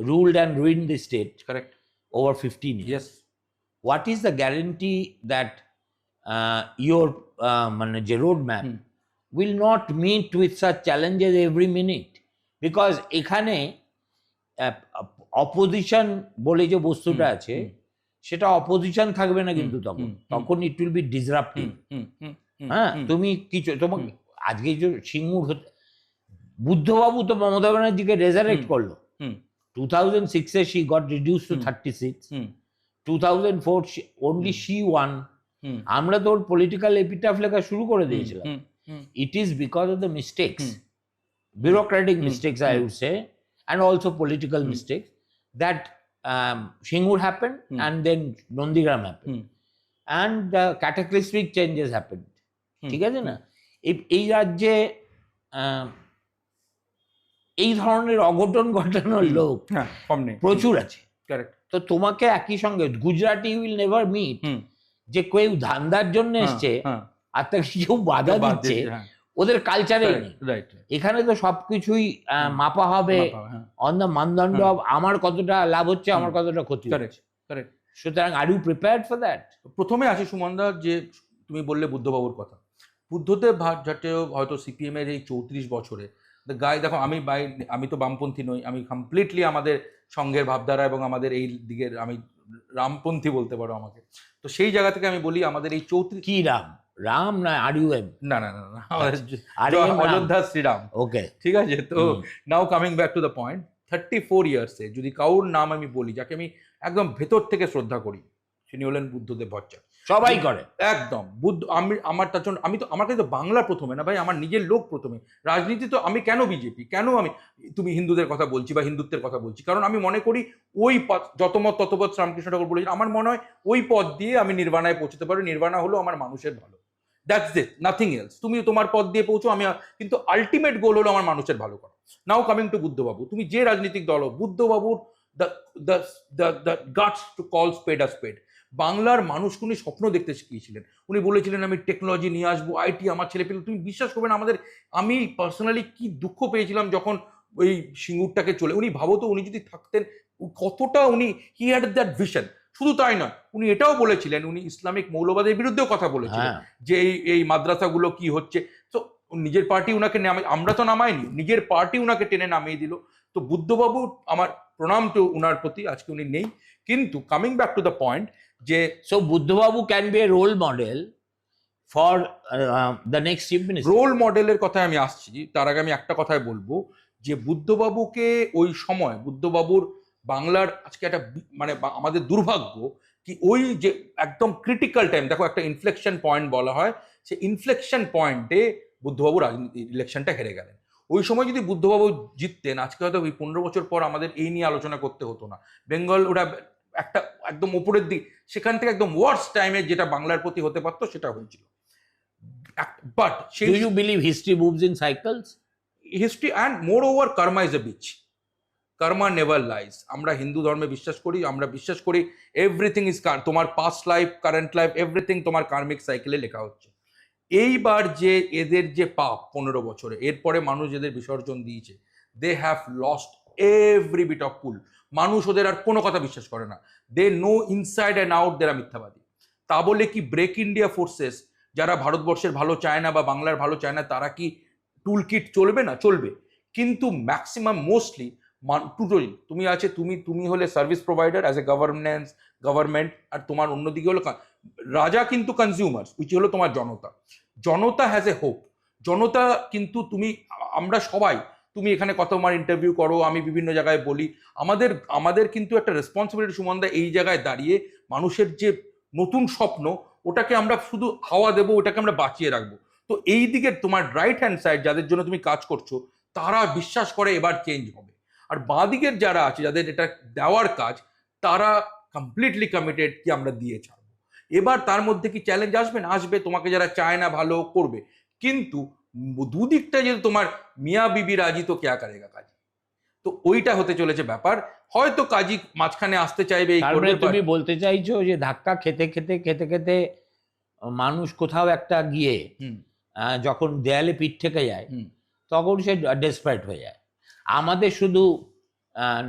ruled and ruined the state over 15 years. Yes. What is the guarantee that your roadmap will not meet with such challenges every minute? Because এখানে opposition বলে যে বস্তুটা আছে, সেটা opposition থাকবে না, কিন্তু তখন ইট উইল বি ডিসরাপ্টিভ। হ্যাঁ, তুমি কিছু তোমাকে আজকে যে সিঙ্গুর বুদ্ধবাবু তো মমতা ব্যানার্জিকে রেজারেক্ট করলো। 2006 she got reduced to 36, 2004 only she won. আমরা তো ওর পলিটিক্যাল এপিটাফ লেখা শুরু করে দিয়েছিলাম। It is because of the mistakes, bureaucratic mistakes I would say, and also political mistakes, that Singur happened and then Nondigram happened, and cataclysmic changes happened. ঠিক আছে না? এই রাজ্যে এই ধরনের অঘটন ঘটানোর লোক প্রচুর আছে। তো তোমাকে একই সঙ্গে গুজরাটি উইল নেভার মিট যে কেউ ধান্দার জন্য এসছে আর তাকে কেউ বাধা দিচ্ছে, ওদের কালচারে নেই। এখানে তো সবকিছুই মাপা হবে অন দ্য মানদণ্ড, আমার কতটা লাভ হচ্ছে, আমার কতটা ক্ষতি হচ্ছে। সুতরাং are you prepared for that? প্রথমে আসি সুমনদা, যে তুমি বললে বুদ্ধবাবুর কথা। বুদ্ধদেব ভট্টাচার্য হয়তো সিপিএম এর এই 34 বছরে গায়ে, দেখো আমি তো বামপন্থী নই, আমি কমপ্লিটলি আমাদের সঙ্ঘের ভাবধারা এবং আমাদের এই দিকের, আমি রামপন্থী বলতে পারো আমাকে। তো সেই জায়গা থেকে আমি বলি আমাদের এই 34 কি রাম না আরইউএম? না, অযোধ্যা শ্রীরাম। ওকে, ঠিক আছে। তো নাও coming back to the point, 34 ইয়ার্সে যদি কারোর নাম আমি বলি যাকে আমি একদম ভেতর থেকে শ্রদ্ধা করি, তিনি হলেন বুদ্ধদেব ভট্টাচার্য। সবাই করে একদম। আমার তার জন্য আমার কাছে তো বাংলা প্রথমে না ভাই, আমার নিজের লোক প্রথমে। রাজনীতি তো আমি কেন বিজেপি, কেন আমি তুমি হিন্দুদের কথা বলছি বা হিন্দুত্বের কথা বলছি, কারণ আমি মনে করি ওই পথ, যতমত ততপথ রামকৃষ্ণ ঠাকুর বলেছেন, আমার মনে হয় ওই পথ দিয়ে আমি নির্বাণায় পৌঁছতে পারি। নির্বাণা হলো আমার মানুষের ভালো, দ্যাটস ইট, নাথিং এলস। তুমি তোমার পথ দিয়ে পৌঁছো, আমি, কিন্তু আলটিমেট গোল হলো আমার মানুষের ভালো করা। নাও কামিং টু বুদ্ধবাবু, তুমি যে রাজনৈতিক দল, বুদ্ধবাবুর the guts to call spade a spade. বাংলার মানুষকে উনি স্বপ্ন দেখতে শিখিয়েছিলেন। উনি বলেছিলেন আমি টেকনোলজি নিয়ে আসবো, আইটি আমার ছেলে পেলে। তুমি বিশ্বাস করবে না, আমি পার্সোনালি কি দুঃখ পেয়েছিলাম যখন ওই সিঙ্গুরটাকে চলে। উনি ভাবতো উনি যদি থাকতেন কতটা, উনি হি হ্যাড দ্যাট ভিশন। শুধু তাই নয়, উনি এটাও বলেছিলেন, উনি ইসলামিক মৌলবাদের বিরুদ্ধেও কথা বলেছিলেন যে এই মাদ্রাসাগুলো কি হচ্ছে। তো নিজের পার্টি উনাকে আমরা তো নামাইনি, নিজের পার্টি উনাকে টেনে নামিয়ে দিল। তো বুদ্ধবাবু, আমার প্রণাম তো উনার প্রতি। আজকে উনি নেই, কিন্তু coming back to the point, যে so Buddhababu can be a role model for the next chief minister. Role মডেলের কথায় আমি আসছি, তার আগে আমি একটা কথাই বলবো যে বুদ্ধবাবুকে ওই সময় বুদ্ধবাবুর বাংলার আজকে একটা মানে আমাদের দুর্ভাগ্য কি ওই যে একদম ক্রিটিক্যাল টাইম, দেখো একটা ইনফ্লেকশন পয়েন্ট বলা হয়, সে ইনফ্লেকশন পয়েন্টে বুদ্ধবাবু রাজনীতি ইলেকশনটা হেরে গেলেন। ওই সময় যদি বুদ্ধবাবু জিততেন আজকে হয়তো ওই 15 বছর পর আমাদের এই নিয়ে আলোচনা করতে হতো না। বেঙ্গল ওটা একটা একদম উপরের দিক, সেখান থেকে একদম ওয়ার্স টাইমে যেটা বাংলার প্রতি হতে পারতো সেটা হয়েছিল। But Do you believe history moves in cycles? History and more over Karma is a beach, Karma never lies. আমরা হিন্দু ধর্মে বিশ্বাস করি, আমরা বিশ্বাস করি এভরিথিং ইজ, তোমার past life current life everything তোমার কার্মিক সাইকেলে লেখা হচ্ছে। এইবার যে এদের যে পাপ 15 বছরে, এরপরে মানুষ এদের বিসর্জন দিয়েছে, they have lost every bit of pull. মানুষ ওদের আর কোনো কথা বিশ্বাস করে না, they know inside and out দেরা মিথ্যাবাদী। তা বলে কি ব্রেক ইন্ডিয়া ফোর্সেস যারা ভারতবর্ষের ভালো চায় না বা বাংলার ভালো চায় না তারা কি টুল কিট চলবে না? চলবে, কিন্তু ম্যাক্সিমাম মোস্টলি টুটোরি তুমি আছে, তুমি হলে service provider as a government, আর তোমার অন্যদিকে হলো রাজা কিন্তু কনজিউমার্স, উইচ হলো তোমার জনতা। জনতা হ্যাজ এ হোপ। জনতা কিন্তু আমরা সবাই, তুমি এখানে কতবার ইন্টারভিউ করো, আমি বিভিন্ন জায়গায় বলি, আমাদের কিন্তু একটা রেসপন্সিবিলিটি সুমনদা এই জায়গায় দাঁড়িয়ে মানুষের যে নতুন স্বপ্ন ওটাকে আমরা শুধু হাওয়া দেবো, ওটাকে আমরা বাঁচিয়ে রাখবো। তো এই দিকে তোমার রাইট হ্যান্ড সাইড যাদের জন্য তুমি কাজ করছো তারা বিশ্বাস করে এবার চেঞ্জ হবে, আর বাঁ দিকের যারা আছে যাদের এটা দেওয়ার কাজ তারা কমপ্লিটলি কমিটেড কি আমরা দিয়ে ছাড়বো। এবার তার মধ্যে কি চ্যালেঞ্জ আসবে না? আসবে, তোমাকে যারা চায় না ভালো করবে, কিন্তু দুদিকটা যদি তোমার মিয়া বিবি রাজি তো কেয়া করেগা কাজী, তো ওইটা হতে চলেছে ব্যাপার। হয়তো কাজী মাঝখানে আসতে চাইবে, তুমি বলতে চাইছো যে ধাক্কা খেতে খেতে খেতে খেতে মানুষ কোথাও একটা গিয়ে যখন দেয়ালে পিঠ থেকে যায় তখন সে ডেসপারেট হয়ে যায়। আমাদের শুধু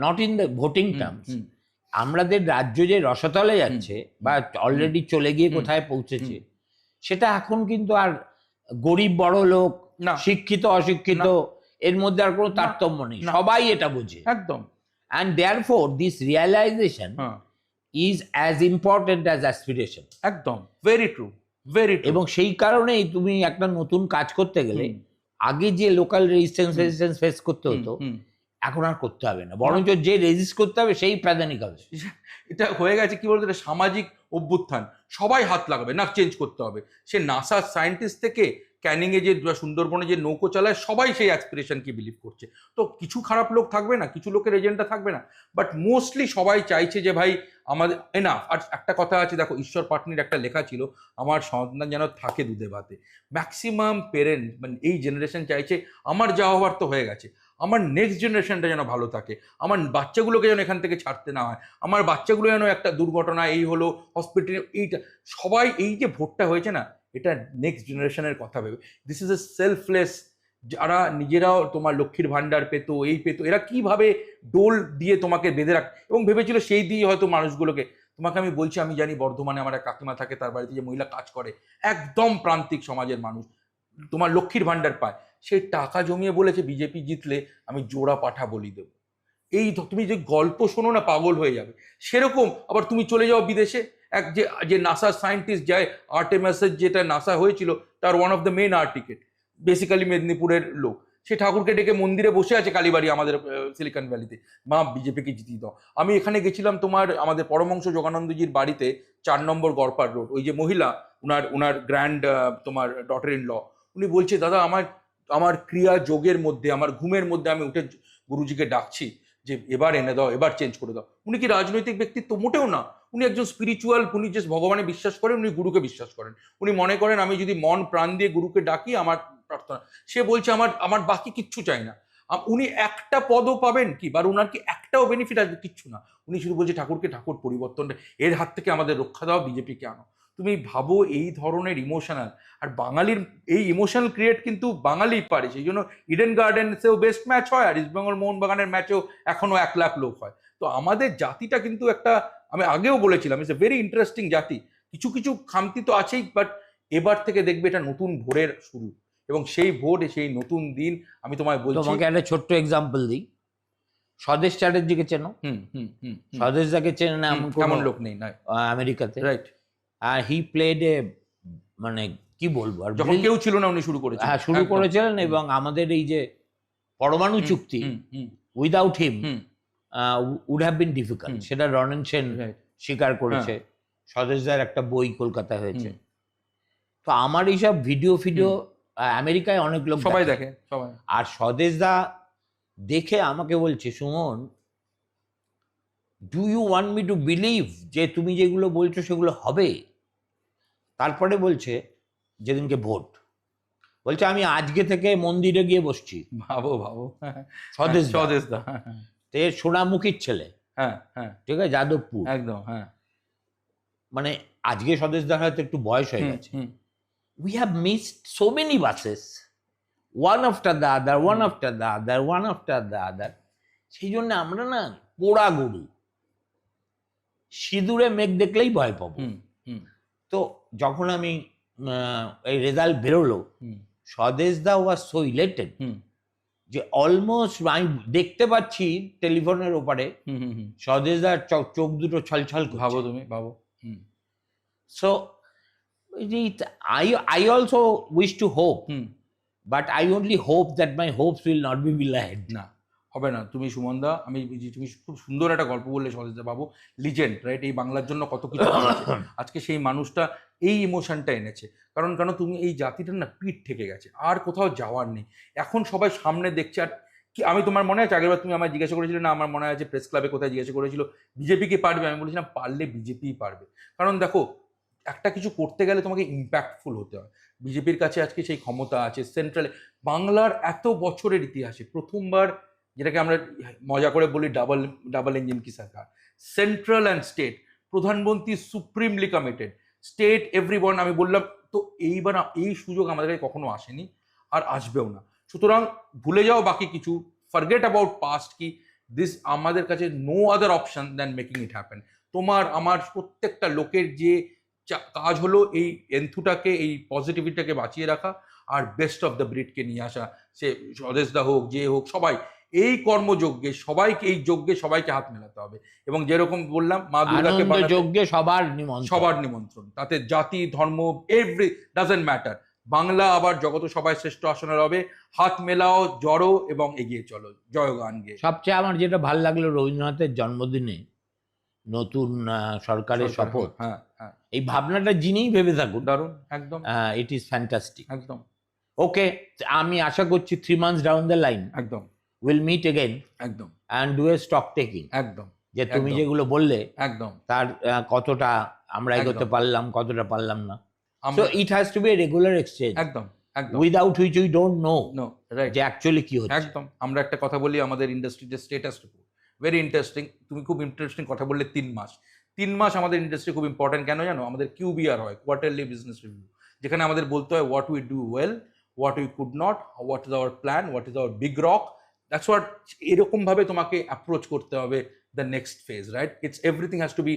not in the voting terms, আমাদের রাজ্য যে রসাতলে যাচ্ছে বা অলরেডি চলে গিয়ে কোথায় পৌঁছেছে সেটা এখন কিন্তু আর গরিব বড় লোক, শিক্ষিত অশিক্ষিত এর মধ্যে আর কোনো তারতম্য নেই, সবাই এটা বোঝে একদম। and therefore this realization is as important as aspiration. একদম, ভেরি ট্রু, ভেরি ট্রু। এবং সেই কারণেই তুমি একটা নতুন কাজ করতে গেলে আগে যে লোকাল রেজিস্ট্যান্স ফেস করতে হতো এখন আর করতে হবে না, বরঞ্চ যে রেজিস্ট করতে হবে সেই প্রাধানিক হবে। এটা হয়ে গেছে কি বলতো, এটা সামাজিক অভ্যুত্থান, সবাই হাত লাগাবে, না চেঞ্জ করতে হবে। সে নাসার সায়েন্টিস্ট থেকে ক্যানিং এ যে সুন্দরবনে যে নৌকো চালায় সবাই সেই অ্যাসপিরেশনকে বিলিভ করছে। তো কিছু খারাপ লোক থাকবে না, কিছু লোকের এজেন্ডা থাকবে না, বাট মোস্টলি সবাই চাইছে যে ভাই আমাদের এনাফ। আর একটা কথা আছে, দেখো ঈশ্বর পাটনির একটা লেখা ছিল, আমার সন্তান যেন থাকে দুধে ভাতে। ম্যাক্সিমাম পেরেন্ট মানে এই জেনারেশন চাইছে আমার যা হওয়ার তো হয়ে গেছে, আমার নেক্সট জেনারেশনটা যেন ভালো থাকে, আমার বাচ্চাগুলোকে যেন এখান থেকে ছাড়তে না হয়, আমার বাচ্চাগুলো যেন একটা দুর্ঘটনা এই হলো হসপিটালে এইটা, সবাই এই যে ভোটটা হয়েছে না এটা নেক্সট জেনারেশনের কথা ভেবে। দিস ইজ এ সেলফলেস, যারা নিজেরাও তোমার লক্ষ্মীর ভান্ডার পেতো এই পেতো, এরা কিভাবে ডোল দিয়ে তোমাকে বেঁধে রাখ, এবং ভেবেছিল সেই দিয়ে হয়তো মানুষগুলোকে, তোমাকে আমি বলছি আমি জানি বর্ধমানে আমার এক কাকিমা থাকে, তার বাড়িতে যে মহিলা কাজ করে একদম প্রান্তিক সমাজের মানুষ, তোমার লক্ষ্মীর ভান্ডার পায়, সে টাকা জমিয়ে বলেছে বিজেপি জিতলে আমি জোড়া পাঠা বলি দেবো। এই তুমি যে গল্প শোনো না পাগল হয়ে যাবে। সেরকম আবার তুমি চলে যাও বিদেশে, এক যে নাসার সায়েন্টিস্ট যায় আর্টেমাসের যেটা নাসা হয়েছিল তার one of the main architect basically মেদিনীপুরের লোক, সে ঠাকুরকে ডেকে মন্দিরে বসে আছে কালীবাড়ি আমাদের সিলিকন ভ্যালিতে, মা বিজেপিকে জিতিয়ে দাও। আমি এখানে গেছিলাম তোমার আমাদের পরমহংস যোগানন্দজির বাড়িতে 4 নম্বর গড়পাড় রোড, ওই যে মহিলা উনার গ্র্যান্ড তোমার ডটার ইন ল, উনি বলছে দাদা আমার ক্রিয়া যোগের মধ্যে আমার ঘুমের মধ্যে আমি উঠে গুরুজিকে ডাকছি যে এবার এনে দাও, এবার চেঞ্জ করে দাও। উনি কি রাজনৈতিক ব্যক্তিত্ব? মোটেও না, উনি একজন স্পিরিচুয়াল, উনি যে ভগবানে বিশ্বাস করেন, উনি গুরুকে বিশ্বাস করেন। উনি মনে করেন আমি যদি মন প্রাণ দিয়ে গুরুকে ডাকি আমার প্রার্থনা, সে বলছে আমার বাকি কিচ্ছু চাই না। উনি একটা পদও পাবেন কি, বা ওনার কি একটাও বেনিফিট আসবে? কিচ্ছু না, উনি শুধু বলছে ঠাকুর পরিবর্তনটা এর হাত থেকে আমাদের রক্ষা দাও, বিজেপিকে আনো। তুমি ভাবো এই ধরনের ইমোশনাল, আর বাঙালির এই ইমোশনাল ক্রিয়েট কিন্তু বাঙালি পারে, সেই জন্য ইডেন গার্ডেন্সেও বেস্ট ম্যাচ হয়, আর ইস্টবেঙ্গল মোহনবাগানের ম্যাচেও এখনো 1 লাখ লোক হয়। তো আমাদের জাতিটা কিন্তু একটা, আমি আগেও বলেছিলাম, ইটস এ ভেরি ইন্টারেস্টিং জাতি। কিছু কিছু খামতি তো আছেই, বাট এবার থেকে দেখবে এটা নতুন ভোরের শুরু, এবং সেই ভোর সেই নতুন দিন। আমি তোমায় বলছি, তোমাকে একটা ছোট্ট এক্সাম্পল দিই, স্বদেশ চ্যাটার্জিকে চেনো? স্বদেশ দাকে চেনে না এমন লোক নেই না আমেরিকাতে, right? R he played a মানে কি বলবো আর যখন কেউ ছিল না উনি শুরু করেছেন। হ্যাঁ, শুরু করেছিলেন। এবং আমাদের এই যে পরমাণু চুক্তি without him would have been difficult, সেটা রণেন সেন স্বীকার করেছে। স্বদেশদার একটা বই কলকাতায় হয়েছে। তো আমার এইসব ভিডিও আমেরিকায় অনেক লোক সবাই দেখে, সবাই। আর স্বদেশদা দেখে আমাকে বলছে, Suman, do you want me to believe যে তুমি যেগুলো বলছো সেগুলো হবে? তারপরে বলছে যেদিনকে ভোট, বলছে আমি আজকে থেকে মন্দিরে গিয়ে বসছি। ভাবো ভাবো, স্বদেশদা সোনামুখীর ছেলে, ঠিক আছে, যাদবপুর একদম। মানে আজকে স্বদেশদার হয়তো একটু বয়স হয়ে গেছে। We have missed so many buses, one after the other, one after the other, one after the other. সেই জন্য আমরা না পোড়া গরু, সিঁদুরে মেঘ দেখলেই ভয় পাবো। তো যখন আমি এই রেজাল্ট বেরোলো, স্বদেশদা ওয়াজ সো ইলেটেড যে অলমোস্ট আমি দেখতে পাচ্ছি টেলিফোনের ওপারে স্বদেশদার চোখ দুটো ছলছল করছে। ভাবো তুমি, ভাবো। So I also wish to hope, but I only hope that my hopes will not be belied. না, হবে না। তুমি সুমনদা, তুমি খুব সুন্দর একটা গল্প বললে স্বদেশদা বাবু, লিজেন্ড, রাইট? এই বাংলার জন্য কত কিছু করেছে। আজকে সেই মানুষটা এই ইমোশনটা এনেছে, কারণ তুমি এই জাতিটার না পিঠ থেকে গেছে, আর কোথাও যাওয়ার নেই। এখন সবাই সামনে দেখছে। আর কি, আমি তোমার মনে আছে আগেরবার তুমি আমায় জিজ্ঞাসা করেছিলে না, আমার মনে আছে প্রেস ক্লাবে কোথায় জিজ্ঞাসা করেছিল বিজেপি কে পারবে? আমি বলেছিলাম পারলে বিজেপিই পারবে। কারণ দেখো, একটা কিছু করতে গেলে তোমাকে ইম্প্যাক্টফুল হতে হয়। বিজেপির কাছে আজকে সেই ক্ষমতা আছে। সেন্ট্রালে বাংলার এত বছরের ইতিহাসে প্রথমবার, যেটাকে আমরা মজা করে বলি ডাবল ইঞ্জিন কি সরকার, সেন্ট্রাল অ্যান্ড স্টেট, প্রধানমন্ত্রী সুপ্রিমলি কমিটেড, স্টেট এভরিওয়ান। আমি বললাম তো এইবার এই সুযোগ আমাদের কাছে কখনো আসেনি, আর আসবেও না। সুতরাং ভুলে যাও বাকি কিছু, ফরগেট অ্যাবাউট পাস্ট, কি দিস আমাদের কাছে no other option than making it happen. তোমার আমার প্রত্যেকটা লোকের যে কাজ হলো এই এন্থুটাকে, এই পজিটিভিটিটাকে বাঁচিয়ে রাখা, আর বেস্ট অফ দ্য ব্রিডকে নিয়ে আসা। সে স্বদেশদা হোক, যে হোক, সবাই এই কর্মযজ্ঞে, সবাইকে এই যজ্ঞে সবাইকে হাত মেলাতে হবে। এবং যেরকম বললাম, মা দুর্গাকে যজ্ঞে সবার নিমন্ত্রণ, তাতে জাতি ধর্ম এভরি ডাজেন্ট ম্যাটার। বাংলা আবার জগত সবাই শ্রেষ্ঠ আসনে হবে। হাত মেলাও, জড়ো এবং এগিয়ে চলো, জয়গান গেয়ে। সবচেয়ে আমার যেটা ভালো লাগলো, রবীন্দ্রনাথের জন্মদিনে নতুন সরকারের শপথ, এই ভাবনাটা যিনিই ভেবে থাকুন, দারুণ, একদম, ইট ইজ ফ্যান্টাস্টিক, একদম। ওকে, আমি আশা করছি 3 months ডাউন দ্য লাইন একদম উইল মিট এগেইন, একদম, and do a stock taking. একদম, যে তুমি যেগুলো বললে, একদম, তার কতটা আমরা এগোতে পারলাম, কতটা পারলাম না। So it has to be a regular exchange, একদম, একদম, without which we don't know right, যে অ্যাকচুয়ালি কি হচ্ছে। একদম। আমরা একটা কথা বলি, আমাদের ইন্ডাস্ট্রিতে স্টেটাস রিপোর্ট ভেরি ইন্টারেস্টিং। তুমি খুব ইন্টারেস্টিং কথা বললে। 3 মাস আমাদের ইন্ডাস্ট্রি খুব ইম্পর্টেন্ট। কেন জানো? আমাদের QBR হয়, কোয়ার্টারলি বিজনেস রিভিউ, যেখানে আমাদের বলতে হয় what we do well, what we could not, what is our plan, what is our big rock. That's what, এরকম ভাবে তোমাকে অ্যাপ্রোচ করতে হবে the next phase, right? It's everything has to be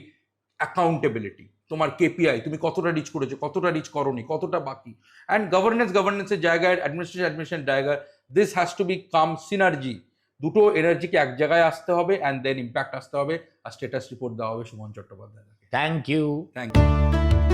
accountability. তোমার KPI, তুমি কতটা rich করেছো, কতটা রিচ করোনি, কতটা বাকি। অ্যান্ড গভর্নেন্সের জায়গায়, অ্যাডমিনিস্ট্রেশন জায়গায়, this has to be come synergy. দুটো এনার্জিকে এক জায়গায় আসতে হবে, অ্যান্ড দেন ইম্প্যাক্ট আসতে হবে, আর স্ট্যাটাস রিপোর্ট দেওয়া হবে Suman Chattopadhyay. Thank you. Thank you.